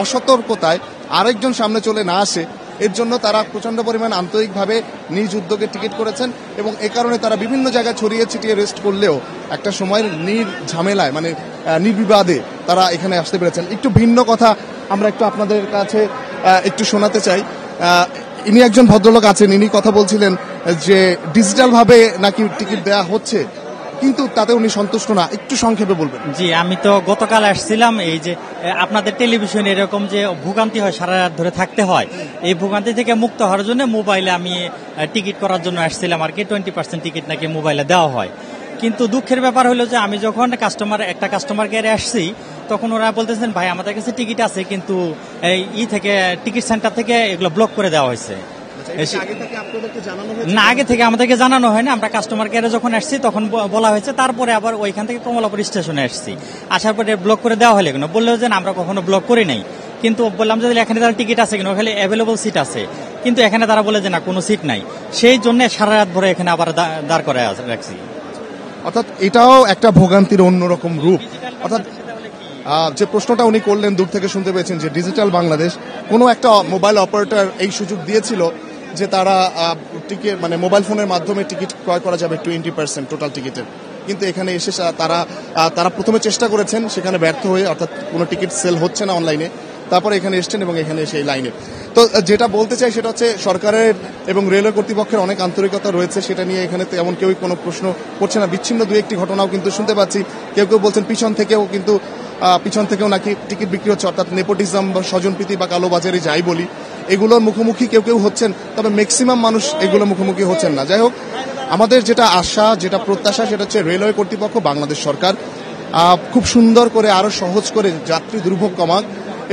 অসতর্কতায় আরেকজন সামনে চলে না আসে, এর জন্য তারা প্রচন্ড পরিমাণ আন্তরিকভাবে নিজ উদ্যোগে টিকিট করেছেন, এবং এ কারণে তারা বিভিন্ন জায়গায় ছড়িয়ে ছিটিয়ে রেস্ট করলেও একটা সময়ের ঝামেলায়, মানে নির্বিবাদে তারা এখানে আসতে পেরেছেন। একটু ভিন্ন কথা আমরা একটু আপনাদের কাছে একটু শোনাতে চাই। ইনি একজন ভদ্রলোক আছেন, ইনি কথা বলছিলেন যে ডিজিটাল ভাবে নাকি টিকিট দেওয়া হচ্ছে। কিন্তু তাতে উনি সন্তুষ্ট না, একটু সংক্ষেপে বলবেন। জি, আমি তো গতকাল আসছিলাম, এই যে আপনাদের টেলিভিশনে এরকম যে ভোগান্তি হয়, সারা রাত ধরে থাকতে হয়, এই ভোগান্তি থেকে মুক্ত হওয়ার জন্য মোবাইলে আমি টিকিট করার জন্য আসছিলাম আর কি। 20% টিকিট নাকি মোবাইলে দেওয়া হয়। কিন্তু দুঃখের ব্যাপার হলো যে আমি যখন একটা কাস্টমার কেয়ারে আসছি, তখন ওরা বলতেছেন ভাই আমাদের কাছে টিকিট আছে, কিন্তু এই থেকে টিকিট সেন্টার থেকে এগুলো ব্লক করে দেওয়া হয়েছে। না, আগে থেকে আমাদেরকে জানানো হয় না। আমরা কাস্টমার কেয়ারে যখন আসছি তখন বলা হয়েছে, তারপরে আবার ওইখান থেকে কমলাপুর স্টেশনে আসছি, আসার পরে ব্লক করে দেওয়া হলে কেন বললো যে আমরা কখনো ব্লক করি নাই। কিন্তু বললাম যে এখানে তারা টিকিট আছে কিনা, ওখানে অ্যাভেলেবল সিট আছে, কিন্তু এখানে তারা বলে যে না, কোনো সিট নাই। সেই জন্য সারা রাত ভরে এখানে আবার দাঁড় করে রাখছি। অর্থাৎ এটাও একটা ভোগান্তির অন্যরকম রূপ। অর্থাৎ যে প্রশ্নটা উনি করলেন, দূর থেকে শুনতে পেয়েছেন যে ডিজিটাল বাংলাদেশ কোনো একটা মোবাইল অপারেটর এই সুযোগ দিয়েছিল যে তারা টিকিট মানে মোবাইল ফোনের মাধ্যমে টিকিট ক্রয় করা যাবে 20% টোটাল টিকিটের, কিন্তু এখানে এসে তারা প্রথমে চেষ্টা করেছেন, সেখানে ব্যর্থ হয়ে, অর্থাৎ কোনো টিকিট সেল হচ্ছে না অনলাইনে, তারপরে এখানে এসছেন এবং এখানে এসে এই লাইনে। তো যেটা বলতে চাই সেটা হচ্ছে সরকারের এবং রেলওয়ে কর্তৃপক্ষের অনেক আন্তরিকতা রয়েছে, সেটা নিয়ে এখানে তেমন কেউই কোনো প্রশ্ন করছে না। বিচ্ছিন্ন দু একটি ঘটনাও কিন্তু শুনতে পাচ্ছি, কেউ কেউ বলছেন পিছন থেকেও নাকি টিকিট বিক্রি হচ্ছে, অর্থাৎ নেপোটিজম বা স্বজনপ্রীতি বা কালোবাজারি যাই বলি, এগুলোর মুখোমুখি কেউ কেউ হচ্ছেন, তবে ম্যাক্সিমাম মানুষ এগুলো মুখোমুখি হচ্ছেন না। যাই হোক, আমাদের যেটা আশা, যেটা প্রত্যাশা, সেটা হচ্ছে রেলওয়ে কর্তৃপক্ষ, বাংলাদেশ সরকার খুব সুন্দর করে আরো সহজ করে যাত্রী দুর্ভোগ কমাক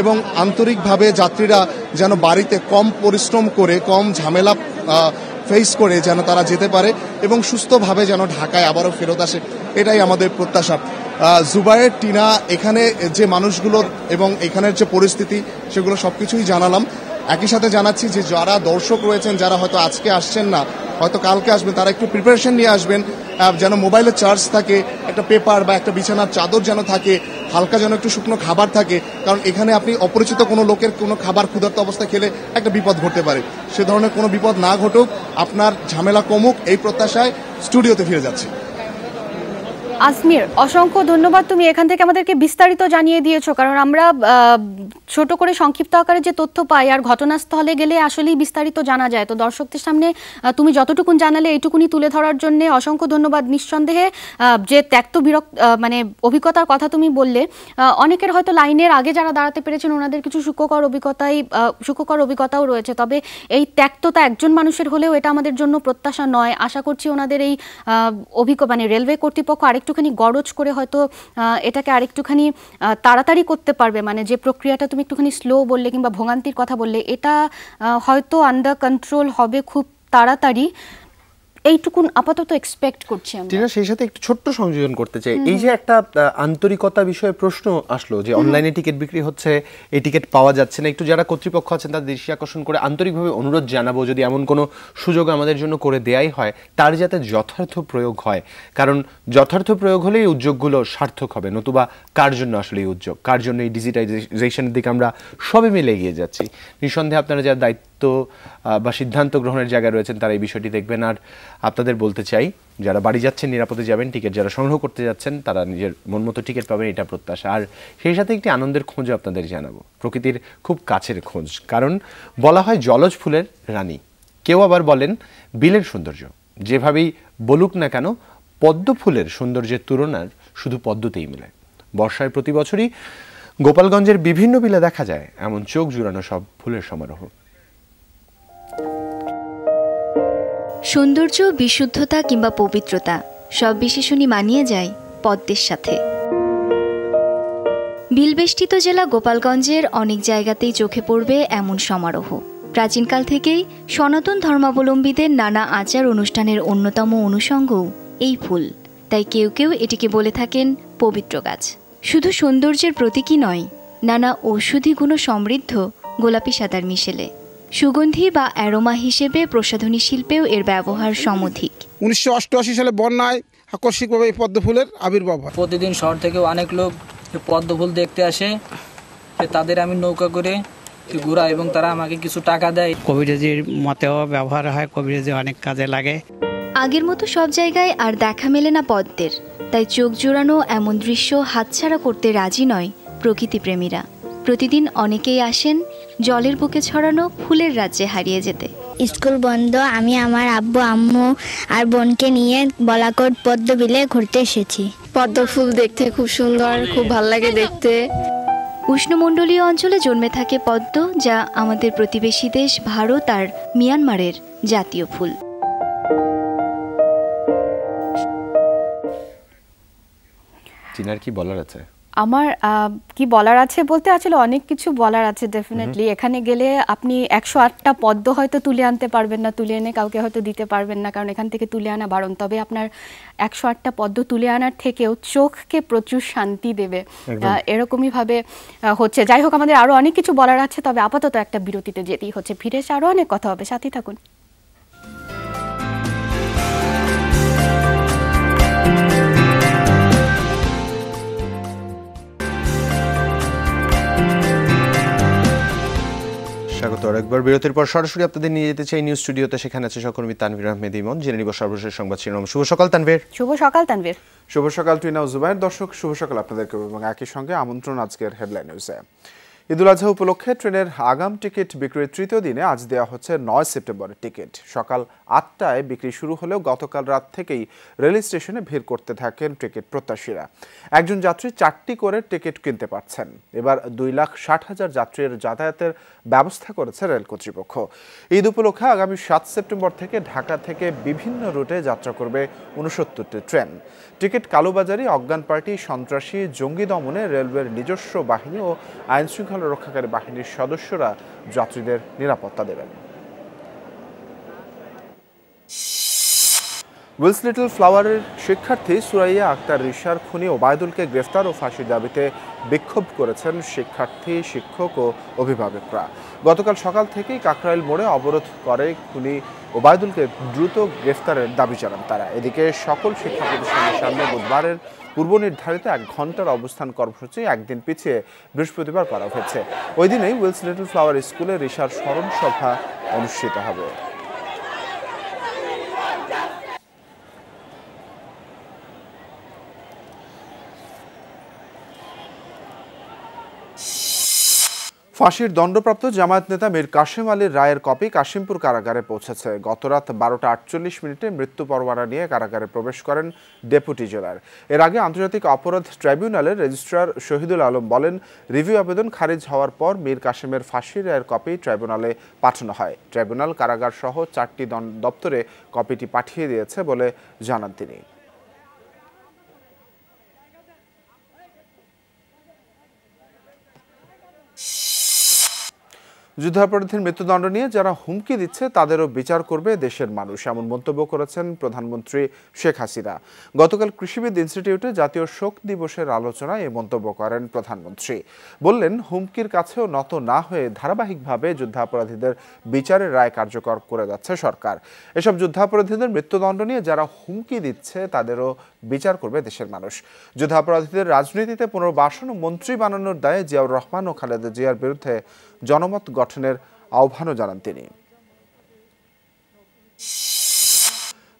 এবং আন্তরিকভাবে যাত্রীরা যেন বাড়িতে কম পরিশ্রম করে, কম ঝামেলা ফেস করে যেন তারা যেতে পারে এবং সুস্থভাবে যেন ঢাকায় আবারও ফেরত আসে, এটাই আমাদের প্রত্যাশা। জুবায়ের, টিনা, এখানে যে মানুষগুলো এবং এখানের যে পরিস্থিতি, সেগুলো সবকিছুই জানালাম। একই সাথে জানাচ্ছি যে যারা দর্শক রয়েছেন, যারা হয়তো আজকে আসছেন না, হয়তো কালকে আসবেন, তারা একটু প্রিপারেশন নিয়ে আসবেন, যেন মোবাইলে চার্জ থাকে, একটা পেপার বা একটা বিছানার চাদর যেন থাকে, হালকা যেন একটু শুকনো খাবার থাকে, কারণ এখানে আপনি অপরিচিত কোনো লোকের কোনো খাবার ক্ষুধার্ত অবস্থায় খেলে একটা বিপদ ঘটতে পারে। সে ধরনের কোনো বিপদ না ঘটুক, আপনার ঝামেলা কমুক, এই প্রত্যাশায় স্টুডিওতে ফিরে যাচ্ছি। আজমির, অসংখ্য ধন্যবাদ, তুমি এখান থেকে আমাদেরকে বিস্তারিত জানিয়ে দিয়েছো, কারণ আমরা ছোট করে সংক্ষিপ্ত আকারে যে তথ্য পাই আর ঘটনাস্থলে গেলে আসলেই বিস্তারিত জানা যায়। তো দর্শকদের সামনে তুমি যতটুকুন জানালে এইটুকুনি তুলে ধরার জন্য অসংখ্য ধন্যবাদ। নিঃসন্দেহে যে ত্যক্ত মানে অভিজ্ঞতার কথা তুমি বললে, অনেকের হয়তো লাইনের আগে যারা দাঁড়াতে পেরেছেন ওনাদের কিছু সুখকর অভিজ্ঞতাও রয়েছে, তবে এই ত্যক্ততা একজন মানুষের হলেও এটা আমাদের জন্য প্রত্যাশা নয়। আশা করছি ওনাদের এই মানে রেলওয়ে কর্তৃপক্ষ আরেকটুখানি গরজ করে হয়তো এটাকে আরেকটুখানি তাড়াতাড়ি করতে পারবে। মানে যে প্রক্রিয়াটা তুমি একটুখানি স্লো বললে কিংবা ভোগান্তির কথা বললে, এটা হয়তো আন্ডার কন্ট্রোল হবে খুব তাড়াতাড়ি, এইটুকুন আপাতত এক্সপেক্ট করছি আমরা। টিনা, সেই সাথে একটু ছোট্ট সংযোজন করতে চাই। এই যে একটা আন্তরিকতা বিষয়ে প্রশ্ন আসলো যে অনলাইনে টিকিট বিক্রি হচ্ছে, এই টিকিট পাওয়া যাচ্ছে না, একটু যারা কর্তৃপক্ষ আছেন তাদের দৃষ্টি আকর্ষণ করে আন্তরিকভাবে অনুরোধ জানাবো, যদি এমন কোনো সুযোগ আমাদের জন্য করে দেয়াই হয়, তার যাতে যথার্থ প্রয়োগ হয়। কারণ যথার্থ প্রয়োগ হলে এই উদ্যোগগুলো সার্থক হবে, নতুবা কার জন্য আসলে এই উদ্যোগ, কার জন্য এই ডিজিটাইজেশনের দিকে আমরা সবে মিলে এগিয়ে যাচ্ছি। নিঃসন্দেহে আপনারা যারা দায়িত্ব বা সিদ্ধান্ত গ্রহণের জায়গায় রয়েছেন তারা এই বিষয়টি দেখবেন। আর আপনাদের বলতে চাই, যারা বাড়ি যাচ্ছেন নিরাপদে যাবেন, টিকিট যারা সংগ্রহ করতে যাচ্ছেন তারা নিজের মন মতো টিকিট পাবেন, এটা প্রত্যাশা। আর সেই সাথে একটি আনন্দের খোঁজও আপনাদের জানাবো, প্রকৃতির খুব কাছের খোঁজ। কারণ বলা হয় জলজ ফুলের রানী, কেউ আবার বলেন বিলের সৌন্দর্য। যেভাবেই বলুক না কেন, পদ্ম ফুলের সৌন্দর্যের তুলনার শুধু পদ্মতেই মেলে। বর্ষায় প্রতি বছরই গোপালগঞ্জের বিভিন্ন বিলে দেখা যায় এমন চোখ জুড়ানো সব ফুলের সমারোহ। সৌন্দর্য, বিশুদ্ধতা কিংবা পবিত্রতা সব বিশেষণই মানিয়ে যায় পদ্মের সাথে। বিলবেষ্টিত জেলা গোপালগঞ্জের অনেক জায়গাতেই চোখে পড়বে এমন সমারোহ। প্রাচীনকাল থেকেই সনাতন ধর্মাবলম্বীদের নানা আচার অনুষ্ঠানের অন্যতম অনুষঙ্গও এই ফুল। তাই কেউ কেউ এটিকে বলে থাকেন পবিত্র গাছ। শুধু সৌন্দর্যের প্রতীকই নয়, নানা ঔষধি গুণ সমৃদ্ধ গোলাপি সাদার মিশেলে সুগন্ধি বা অ্যারোমা হিসেবে প্রসাধনী শিল্পেও এর ব্যবহার সমধিক। 1988 সালে বন্যায় আকস্মিকভাবে এই পদ্ম ফুলের আবির্ভাব হয়। প্রতিদিন শহর থেকে অনেক লোক পদ্ম ফুল দেখতে আসে, তাদের আমি নৌকা করে ঘোরা এবং তারা আমাকে কিছু টাকা দেয়। কবিরাজির মতেও ব্যবহার হয়, কবিরাজি অনেক কাজে লাগে। আগের মতো সব জায়গায় আর দেখা মেলে না পদ্মের, তাই চোখ জোড়ানো এমন দৃশ্য হাতছাড়া করতে রাজি নয় প্রকৃতিপ্রেমীরা। প্রতিদিন অনেকেই আসেন জলের বুকে ছড়ানো ফুলের রাজ্যে হারিয়ে যেতে। স্কুল বন্ধ, আমি আমার আব্বু আম্মু আর বোনকে নিয়ে বলাকোট পদ্ম বিলে ঘুরতে এসেছি। পদ্ম ফুল দেখতে খুব সুন্দর, খুব ভালো লাগে দেখতে। উষ্ণমণ্ডলীয় অঞ্চলে জন্মে থাকে পদ্ম, যা আমাদের প্রতিবেশী দেশ ভারত আর মিয়ানমারের জাতীয় ফুল। চিনার কি বলার আছে? আমার কি বলার আছে বলতে আসলে অনেক কিছু বলার আছে ডেফিনেটলি। এখানে গেলে আপনি 108টা পদ্ম হয়তো তুলে আনতে পারবেন না, তুলে এনে কাউকে হয়তো দিতে পারবেন না, কারণ এখান থেকে তুলে আনা বারণ। তবে আপনার 108টা পদ্ম তুলে আনার থেকেও চোখকে প্রচুর শান্তি দেবে, এরকমই ভাবে হচ্ছে। যাই হোক, আমাদের আরো অনেক কিছু বলার আছে, তবে আপাতত একটা বিরতিতে যেতেই হচ্ছে। ফিরে এসে আরো অনেক কথা হবে, সাথেই থাকুন। স্বাগত আরেকবার। বিরতির পর সরাসরি আপনাদের নিয়ে যেতে চাই নিউজ স্টুডিওতে। সেখানে আছে সহকর্মী তানভীর আহমেদ ইমন। জেনে নিব সর্বশেষ সংবাদ শিরোনাম। শুভ সকাল তানভীর। শুভ সকাল তানভীর। শুভ সকাল টুইনা ও জুবাইর। দর্শক শুভ সকাল আপনাদেরকে এবং একই সঙ্গে আমন্ত্রণ আজকের হেডলাইন নিউজে। ঈদুল আজহা উপলক্ষে ট্রেনের আগাম টিকিট বিক্রির তৃতীয় দিনে আজ দেওয়া হচ্ছে 9 সেপ্টেম্বরের টিকিট। সকাল 8টায় বিক্রি শুরু হলেও গতকাল রাত থেকেই রেল স্টেশনে ভিড় করতে থাকেন টিকিট প্রত্যাশীরা। একজন যাত্রী 4টি করে টিকিট কিনতে পারছেন। এবার 2,60,000 যাত্রীর যাতায়াতের ব্যবস্থা করেছে রেল কর্তৃপক্ষ। ঈদ উপলক্ষে আগামী 7 সেপ্টেম্বর থেকে ঢাকা থেকে বিভিন্ন রুটে যাত্রা করবে 69টি ট্রেন। টিকিট কালোবাজারি, অজ্ঞান পার্টি, সন্ত্রাসী, জঙ্গি দমনে রেলওয়ের নিজস্ব বাহিনী ও আইন শৃঙ্খলা রক্ষাকারী বাহিনীর সদস্যরা যাত্রীদের নিরাপত্তা দেবেন। উইলস লিটল ফ্লাওয়ারের শিক্ষার্থী সুরাইয়া আক্তার রিশার খুনি ওবায়দুলকে গ্রেফতার ও ফাঁসির দাবিতে বিক্ষোভ করেছেন শিক্ষার্থী, শিক্ষক ও অভিভাবকরা। গতকাল সকাল থেকেই কাকরাইল মোড়ে অবরোধ করে খুনি ওবায়দুলকে দ্রুত গ্রেফতারের দাবি জানান তারা। এদিকে সকল শিক্ষা প্রতিষ্ঠানের সামনে বুধবারের পূর্ব নির্ধারিত 1 ঘন্টার অবস্থান কর্মসূচি একদিন পিছিয়ে বৃহস্পতিবার করা হয়েছে। ওই দিনেই উইলস লিটল ফ্লাওয়ার স্কুলে রিশার স্মরণ সভা অনুষ্ঠিত হবে। ফাঁসির দণ্ডপ্রাপ্ত জামায়াত নেতা মীর কাশেম আলীর রায়ের কপি কাশিমপুর কারাগারে পৌঁছেছে। গতরাত 12:48 মৃত্যু পরোয়ানা নিয়ে কারাগারে প্রবেশ করেন ডেপুটি জেলার। এর আগে আন্তর্জাতিক অপরাধ ট্রাইব্যুনালের রেজিস্ট্রার শহীদুল আলম বলেন, রিভিউ আবেদন খারিজ হওয়ার পর মীর কাশেমের ফাঁসির রায়ের কপি ট্রাইব্যুনালে পাঠানো হয়। ট্রাইব্যুনাল কারাগার সহ 4টি দপ্তরে কপিটি পাঠিয়ে দিয়েছে বলে জানান তিনি। যুদ্ধাপরাধীর মৃত্যুদণ্ড নিয়ে যারা হুমকি দিচ্ছে তাদেরও বিচার করবে দেশের মানুষ, এমন মন্তব্য করেছেন প্রধানমন্ত্রী শেখ হাসিনা। গতকাল কৃষিবিদ ইনস্টিটিউটে জাতীয় শোক দিবসের আলোচনায় এই মন্তব্য করেন প্রধানমন্ত্রী। বললেন, হুমকির কাছেও নত না হয়ে ধারাবাহিকভাবে যুদ্ধাপরাধীদের বিচারের রায় কার্যকর করে যাচ্ছে সরকার। এসব যুদ্ধাপরাধীদের মৃত্যুদণ্ড নিয়ে যারা হুমকি দিচ্ছে তাদেরও বিচার করবে দেশের মানুষ। যুদ্ধাপরাধীদের রাজনীতিতে পুনর্বাসন ও মন্ত্রী বানানোর দায়ে জিয়াউর রহমান ও খালেদা জিয়ার বিরুদ্ধে জনমত গঠনের আহ্বানও জানান তিনি।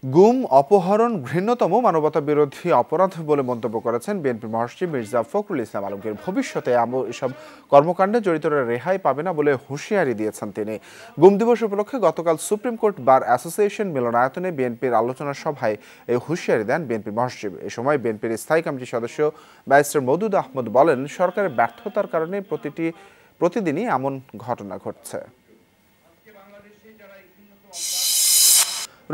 গুম, অপহরণ ঘৃণ্যতম মানবতা বিরোধী অপরাধ বলে মন্তব্য করেছেন বিএনপি মহাসচিব মির্জা ফখরুল ইসলাম আলমগীর। ভবিষ্যতে এসব কর্মকাণ্ডে জড়িতরা রেহাই পাবে না বলে হুঁশিয়ারি দিয়েছেন তিনি। গুম দিবস উপলক্ষে গতকাল সুপ্রিম কোর্ট বার অ্যাসোসিয়েশন মিলনায়তনে বিএনপির আলোচনা সভায় এই হুঁশিয়ারি দেন বিএনপি মহাসচিব। এ সময় বিএনপির স্থায়ী কমিটির সদস্য ব্যারিস্টার মওদুদ আহমদ বলেন, সরকারের ব্যর্থতার কারণে প্রতিদিনই এমন ঘটনা ঘটছে।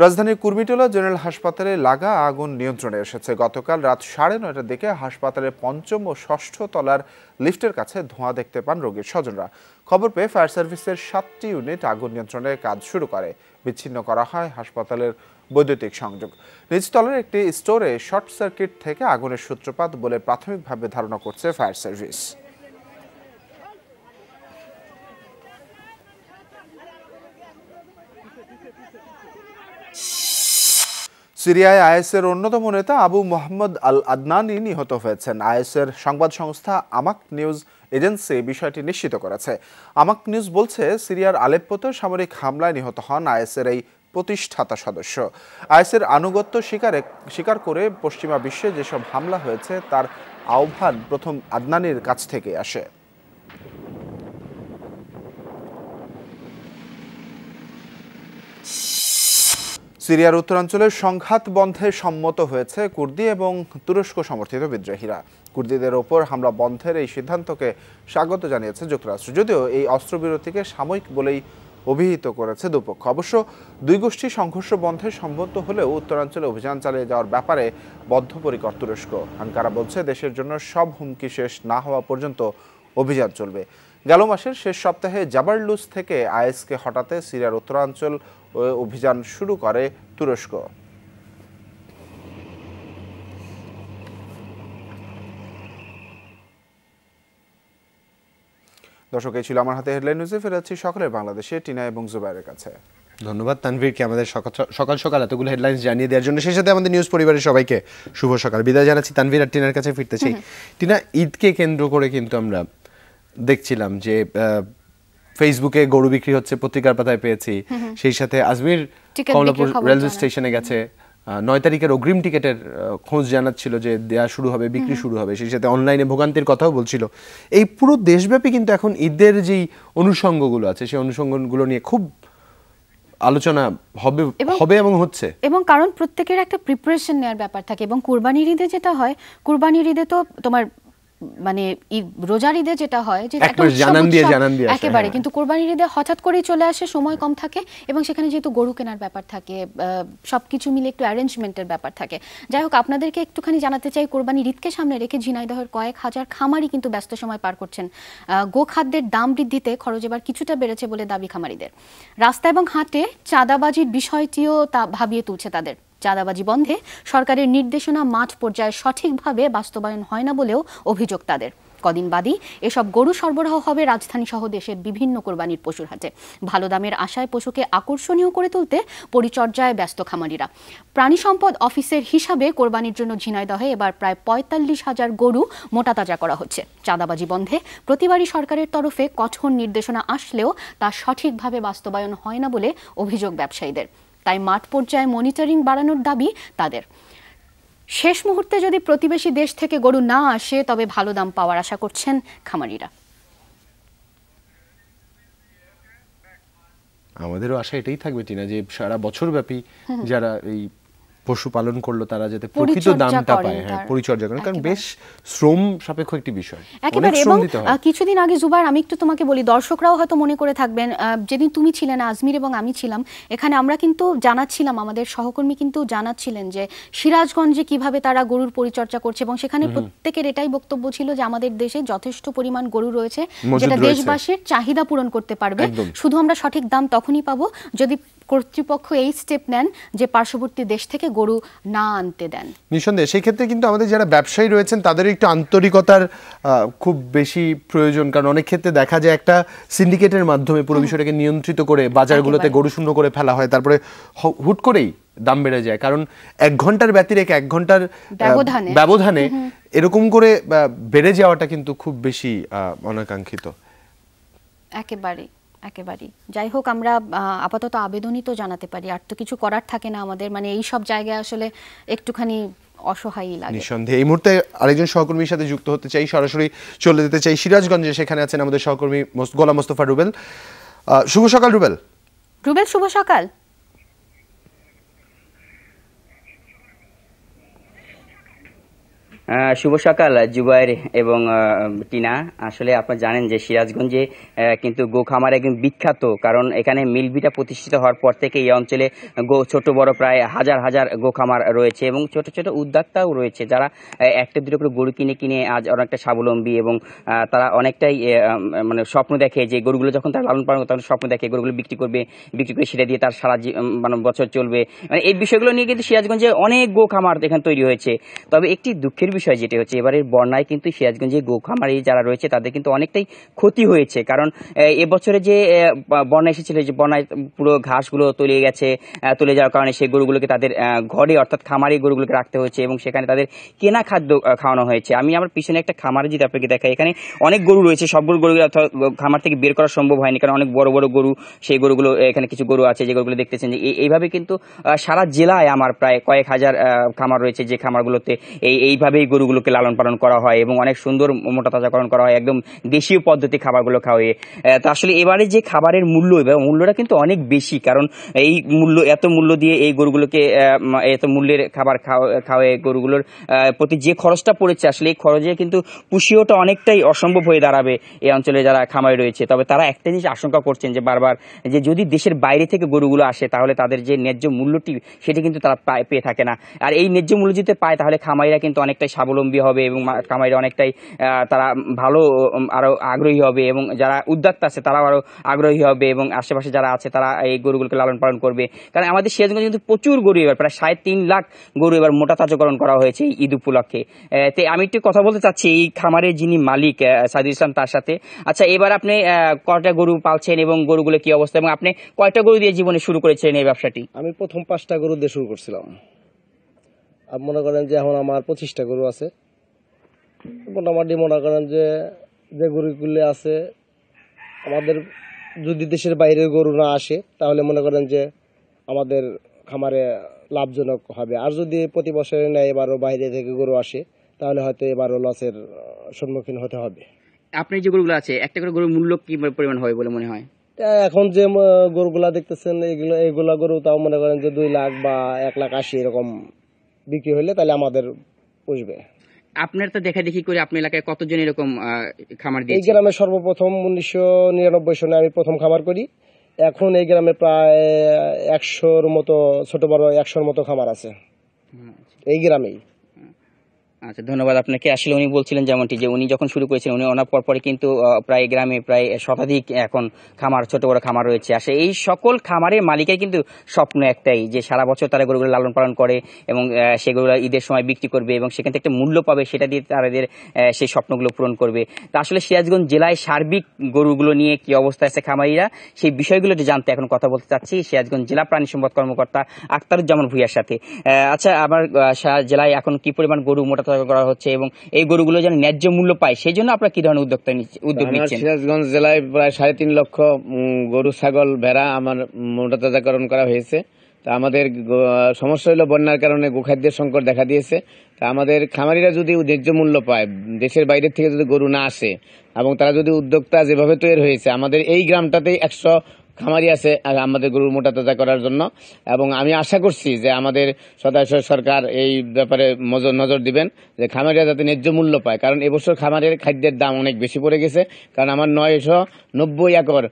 রাজধানীর কুর্মিটোলা জেনারেল হাসপাতালে লাগা আগুন নিয়ন্ত্রণে এসেছে। গতকাল রাত 9:30টার দিকে হাসপাতালের 5ম ও 6ষ্ঠ তলার লিফটের কাছে ধোঁয়া দেখতে পান রোগীর স্বজনরা। খবর পেয়ে ফায়ার সার্ভিসের 7টি ইউনিট আগুন নিয়ন্ত্রণের কাজ শুরু করে। বিচ্ছিন্ন করা হয় হাসপাতালের বৈদ্যুতিক সংযোগ। নিচতলার একটি স্টোরে শর্ট সার্কিট থেকে আগুনের সূত্রপাত বলে প্রাথমিকভাবে ধারণা করছে ফায়ার সার্ভিস। সিরিয়ায় আইএসের অন্যতম নেতা আবু মোহাম্মদ আল আদনানি নিহত হয়েছেন। আইএসের সংবাদ সংস্থা আমাক নিউজ এজেন্সি বিষয়টি নিশ্চিত করেছে। আমাক নিউজ বলছে, সিরিয়ার আলেপ্পোতে সামরিক হামলায় নিহত হন আইএসের এই প্রতিষ্ঠাতা সদস্য। আইএসের আনুগত্য স্বীকার করে পশ্চিমা বিশ্বে যেসব হামলা হয়েছে তার আহ্বান প্রথম আদনানির কাছ থেকে আসে। সিরিয়ার উত্তরাঞ্চলের সংঘাত বন্ধে সম্মত হয়েছে কুর্দি এবং তুরস্ক সমর্থিত বিদ্রোহীরা। কুর্দিদের ওপর হামলা বন্ধের এই সিদ্ধান্তকে স্বাগত জানিয়েছে যুক্তরাষ্ট্র, যদিও এই অস্ত্রবিরতিকে সাময়িক বলেই অভিহিত করেছে দুপক্ষ। অবশ্য দুই গোষ্ঠী সংঘর্ষ বন্ধে সম্মত হলেও উত্তরাঞ্চলে অভিযান চালিয়ে যাওয়ার ব্যাপারে বদ্ধপরিকর তুরস্ক। আঙ্কারা বলছে দেশের জন্য সব হুমকি শেষ না হওয়া পর্যন্ত অভিযান চলবে। গেল মাসের শেষ সপ্তাহে জাবারলুস থেকে আইএসকে হটাতে সিরিয়ার উত্তরাঞ্চল অভিযান শুরু করে তুরস্ক। দর্শক, এই ছিল আমার হাতে হেডলাইন নিউজে। ফিরে যাচ্ছি সকালের বাংলাদেশে টিনা এবং জুবাইরের কাছে। ধন্যবাদ তানভীরকে আমাদের সকাল সকাল এতগুলো হেডলাইন্স জানিয়ে দেওয়ার জন্য। সেই সাথে আমাদের নিউজ পরিবারের সবাইকে শুভ সকাল। বিদায় জানাচ্ছি তানভীর আর টিনার কাছে ফিরতে চাই। টিনা, ঈদকে কেন্দ্র করে কিন্তু আমরা দেখছিলাম যে ফেসবুকে গরু বিক্রি হচ্ছে, পত্রিকার পাতায় পেয়েছি। সেই সাথে আজমির কমলাপুর রেলওয়ে স্টেশনে গেছে 9 তারিখের অগ্রিম টিকেটের খোঁজ জানাচ্ছিল যে দেয়া শুরু হবে, বিক্রি শুরু হবে। সেই সাথে অনলাইনে ভোগান্তির কথাও বলছিল। এই পুরো দেশব্যাপী কিন্তু এখন ঈদের যেই অনুষঙ্গগুলো আছে সেই অনুষঙ্গগুলো নিয়ে খুব আলোচনা হবে এবং হচ্ছে। এবং কারণ প্রত্যেকের একটা প্রিপারেশন নেওয়ার ব্যাপার থাকে। এবং কুরবানির ঈদে যেটা হয়, কুরবানির ঈদে তো তোমার মানে রোজার ঈদে যেটা হয় যে একেবারে, কিন্তু কোরবানির ঈদে হঠাৎ করেই চলে আসে, সময় কম থাকে এবং সেখানে যেহেতু গরু কেনার ব্যাপার থাকে, সবকিছু মিলে একটু অ্যারেঞ্জমেন্টের ব্যাপার থাকে। যাই হোক, আপনাদেরকে একটুখানি জানাতে চাই, কোরবানির ঈদকে সামনে রেখে ঝিনাইদহের কয়েক হাজার খামারি কিন্তু ব্যস্ত সময় পার করছেন। গোখাদ্যের দাম বৃদ্ধিতে খরচ এবার কিছুটা বেড়েছে বলে দাবি খামারিদের। রাস্তা এবং হাটে চাঁদাবাজির বিষয়টিও তা ভাবিয়ে তুলছে তাদের। চাঁদাবাজি বন্ধে সরকারের নির্দেশনা মাঠ পর্যায়ে সঠিকভাবে বাস্তবায়ন হয় না বলেও অভিযোগ তাদের। কদিন বাদই এসব গরু সরবরাহ হবে রাজধানী সহ দেশের বিভিন্ন কোরবানির পশুর হাটে। ভালো দামের আশায় পশুকে আকর্ষণীয় করে তুলতে পরিচর্যায় ব্যস্ত খামারিরা। প্রাণী সম্পদ অফিসের হিসাবে কোরবানির জন্য ঝিনাইদহে এবার প্রায় ৪৫,০০০ গরু মোটাতাজা করা হচ্ছে। চাঁদাবাজি বন্ধে প্রতিবারই সরকারের তরফে কঠোর নির্দেশনা আসলেও তা সঠিকভাবে বাস্তবায়ন হয় না বলে অভিযোগ ব্যবসায়ীদের। তাই মাঠ পর্যায়ে মনিটরিং বাড়ানোর দাবি তাদের। শেষ মুহূর্তে যদি প্রতিবেশী দেশ থেকে গরু না আসে তবে ভালো দাম পাওয়ার আশা করছেন খামারিরা। আমাদেরও আশা এটাই থাকবে টিনা, যে সারা বছর ব্যাপী যারা এই পশুপালন করলো তারা যাতে প্রকৃত দামটা পায়, পরিচর্যা করেন, কারণ বেশ শ্রম সাপেক্ষ একটি বিষয়। একেবারে। এবং কিছুদিন আগে জুবাইর, আমি একটু তোমাকে বলি, দর্শকরাও হয়তো মনে করে থাকবেন, যেদিন তুমি ছিলেন, আজমির এবং আমি ছিলাম এখানে, আমরা কিন্তু জানাচ্ছিলাম, আমাদের সহকর্মী কিন্তু জানাচ্ছিলেন যে সিরাজগঞ্জে কিভাবে তারা গরুর পরিচর্যা করছে এবং সেখানে প্রত্যেকের এটাই বক্তব্য ছিল যে আমাদের দেশে যথেষ্ট পরিমাণ গরু রয়েছে যেটা দেশবাসীর চাহিদা পূরণ করতে পারবে। শুধু আমরা সঠিক দাম তখনই পাবো যদি কর্তৃপক্ষ এই স্টেপ নেন যে পার্শ্ববর্তী দেশ থেকে গরু না আনতে দেন। নিঃসন্দেহে সেই ক্ষেত্রে কিন্তু আমাদের যারা ব্যবসায়ী রয়েছেন তাদের একটু আন্তরিকতার খুব বেশি প্রয়োজন, কারণ অনেক ক্ষেত্রে দেখা যায় একটা সিন্ডিকেটের মাধ্যমে পুরো বিষয়টাকে নিয়ন্ত্রিত করে বাজারগুলোতে গরু শূন্য করে ফেলা হয়, তারপরে হুট করেই দাম বেড়ে যায়। কারণ 1 ঘন্টার ব্যতিরেকে 1 ঘন্টার ব্যবধানে এরকম করে বেড়ে যাওয়াটা কিন্তু খুব বেশি অনাকাঙ্ক্ষিত। একেবারেই। যাই হোক, আমরা আপাতত আবেদনই তো জানাতে পারি, আর তো কিছু করার থাকে না আমাদের। মানে এই সব জায়গায় আসলে একটুখানি অসহায়ই লাগে। নিঃসন্দেহে। এই মুহূর্তে আরেকজন সহকর্মীর সাথে যুক্ত হতে চাই, সরাসরি চলে যেতে চাই সিরাজগঞ্জে। সেখানে আছেন আমাদের সহকর্মী গোলাম মোস্তফা রুবেল। শুভ সকাল রুবেল। শুভ সকাল। শুভ সকাল জুবাইর এবং টিনা। আসলে আপনারা জানেন যে সিরাজগঞ্জে কিন্তু গো খামার একদম বিখ্যাত, কারণ এখানে মিলভিটা প্রতিষ্ঠিত হওয়ার পর থেকে এই অঞ্চলে ছোট বড় প্রায় হাজার হাজার গো খামার রয়েছে এবং ছোট ছোট উদ্যোক্তাও রয়েছে যারা একটা দুটো করে গরু কিনে আজ অনেকটা স্বাবলম্বী এবং তারা অনেকটাই মানে স্বপ্ন দেখে যে গরুগুলো যখন তারা লালন পালন তখন স্বপ্ন দেখে গরুগুলো বিক্রি করে সেটা দিয়ে তার সারা মানে বছর চলবে। মানে এই বিষয়গুলো নিয়ে কিন্তু সিরাজগঞ্জে অনেক গো খামার এখানে তৈরি হয়েছে। তবে একটি দুঃখের বিষয় যেটা হচ্ছে, এবারের বন্যায় কিন্তু সিরাজগঞ্জে গো খামারি যারা রয়েছে তাদের কিন্তু অনেকটাই ক্ষতি হয়েছে। কারণ এবছরে যে বন্যা এসেছিল, যে বন্যায় পুরো ঘাসগুলো তলিয়ে যাওয়ার কারণে সেই গরুগুলোকে তাদের ঘরে অর্থাৎ খামারি গরুগুলোকে রাখতে হয়েছে এবং সেখানে তাদের কেনা খাদ্য খাওয়ানো হয়েছে। আমি আমার পিছনে একটা খামারে যদি আপনাকে দেখাই, এখানে অনেক গরু রয়েছে, সবগুলো গরু খামার থেকে বের করা সম্ভব হয়নি, কারণ অনেক বড় বড় গরু। সেই গরুগুলো এখানে কিছু গরু আছে যে গরুগুলো দেখতেছেন যে এইভাবে কিন্তু সারা জেলায় আমার প্রায় কয়েক হাজার খামার রয়েছে যে খামারগুলোতে এইভাবে এই গরুগুলোকে লালন পালন করা হয় এবং অনেক সুন্দর মোটা তাজাকরণ করা হয় একদম দেশীয় পদ্ধতি খাবারগুলো খাওয়াই। তো আসলে এবারে যে খাবারের মূল্য এবং মূল্যটা কিন্তু অনেক বেশি, কারণ এই এত মূল্য দিয়ে এই গরুগুলোকে এত মূল্যের খাবার খাওয়ায় গরুগুলোর প্রতি যে খরচটা পড়েছে আসলে এই খরচে কিন্তু পুষিয়েওটা অনেকটাই অসম্ভব হয়ে দাঁড়াবে এই অঞ্চলে যারা খামারি রয়েছে। তবে তারা একটা জিনিস আশঙ্কা করছেন যে বারবার যে যদি দেশের বাইরে থেকে গরুগুলো আসে তাহলে তাদের যে ন্যায্য মূল্যটি সেটি কিন্তু তারা পেয়ে থাকে না। আর এই ন্যায্য মূল্য যদি পায় তাহলে খামারিরা কিন্তু অনেকটাই স্বাবলম্বী হবে এবং খামারিরা অনেকটাই তারা ভালো আরো আগ্রহী হবে এবং যারা উদ্যোক্তা আছে তারাও আরো আগ্রহী হবে এবং আশেপাশে যারা আছে তারা এই গরুগুলোকে লালন পালন করবে। কারণ আমাদের সিরাজগঞ্জে কিন্তু প্রচুর গরু, এবার প্রায় 3.5 লাখ গরু এবার মোটা তাজাকরণ করা হয়েছে ঈদ উপলক্ষে। তো আমি একটু কথা বলতে চাচ্ছি এই খামারের যিনি মালিক সাইদুল ইসলাম তার সাথে। আচ্ছা, এবার আপনি কয়টা গরু পালছেন এবং গরুগুলো কি অবস্থা এবং আপনি কয়টা গরু দিয়ে জীবনে শুরু করেছিলেন এই ব্যবসাটি? আমি প্রথম 5টা গরু দিয়ে শুরু করছিলাম। আপনি মনে করেন যে এখন আমার 25টা গরু আছে। মোটামুটি মনে করেন যে গরুগুলো আছে আমাদের যদি দেশের বাইরের গরু না আসে তাহলে মনে করেন যে আমাদের খামারে লাভজনক হবে। আর যদি প্রতি বছরে নেয় এবারও বাইরে থেকে গরু আসে তাহলে হয়তো এবারও লসের সম্মুখীন হতে হবে। আপনি যে গরুগুলো আছে একটা করে গরুর মূল্য কি পরিমাণ হবে বলে মনে হয়? এখন যে গরুগুলা দেখতেছেন এইগুলা গরু তাও মনে করেন যে 2 লাখ বা 1,80,000 এরকম বিক্রি হলে তাহলে আমাদের পুষবে। আপনার তো দেখা দেখি করে আপনার এলাকায় কতজন এরকম খামার দিয়েছে? এই গ্রামে সর্বপ্রথম 1999 সনে আমি প্রথম খামার করি। এখন এই গ্রামে প্রায় 100-র মতো ছোট বড় 100-র মতো খামার আছে এই গ্রামেই। আচ্ছা, ধন্যবাদ আপনাকে। আসলে উনি বলছিলেন যেমনটি যে উনি যখন শুরু করেছিলেন উনি ওনার পরে কিন্তু প্রায় গ্রামে প্রায় শতাধিক এখন খামার, ছোট বড় খামার রয়েছে। আসলে এই সকল খামারের মালিকের কিন্তু স্বপ্ন একটাই যে সারা বছর তারা গরুগুলো লালন পালন করে এবং সেগুলো ঈদের সময় বিক্রি করবে এবং সেখান থেকে একটা মূল্য পাবে, সেটা দিয়ে তাদের সেই স্বপ্নগুলো পূরণ করবে। তা আসলে সিরাজগঞ্জ জেলায় সার্বিক গরুগুলো নিয়ে কি অবস্থা আছে খামারিরা সেই বিষয়গুলো জানতে এখন কথা বলতে চাচ্ছি সিরাজগঞ্জ জেলা প্রাণী সম্পদ কর্মকর্তা আখতারুজ্জামান ভূঁইয়ার সাথে। আচ্ছা, আমার জেলায় এখন কি পরিমাণ গরু মোটা করা হচ্ছে এবং এই গরুগুলো যেন ন্যায্য মূল্য পায় সেই জন্য আপনারা কি ধরনের উদ্যোগ নিচ্ছেন? সিরাজগঞ্জ জেলায় প্রায় 3.5 লক্ষ গরু, ছাগল, ভেড়া আমার মোটা তাজাকরণ করা হয়েছে। তা আমাদের সমস্যা হলো বন্যার কারণে গোখাদ্যের সংকট দেখা দিয়েছে। তা আমাদের খামারিরা যদি ন্যায্য মূল্য পায়, দেশের বাইরে থেকে যদি গরু না আসে এবং তারা যদি উদ্যোক্তা যেভাবে তৈরি হয়েছে, আমাদের এই গ্রামটাতেই 100 খামারি আছে আমাদের গরুর মোটা তাজা করার জন্য এবং আমি আশা করছি যে আমাদের সদস্য সরকার এই ব্যাপারে নজর দিবেন যে খামারিরা যাতে ন্যায্য মূল্য পায়। কারণ এবছর খামারের খাদ্যের দাম অনেক বেশি পড়ে গেছে, কারণ আমার 990 একর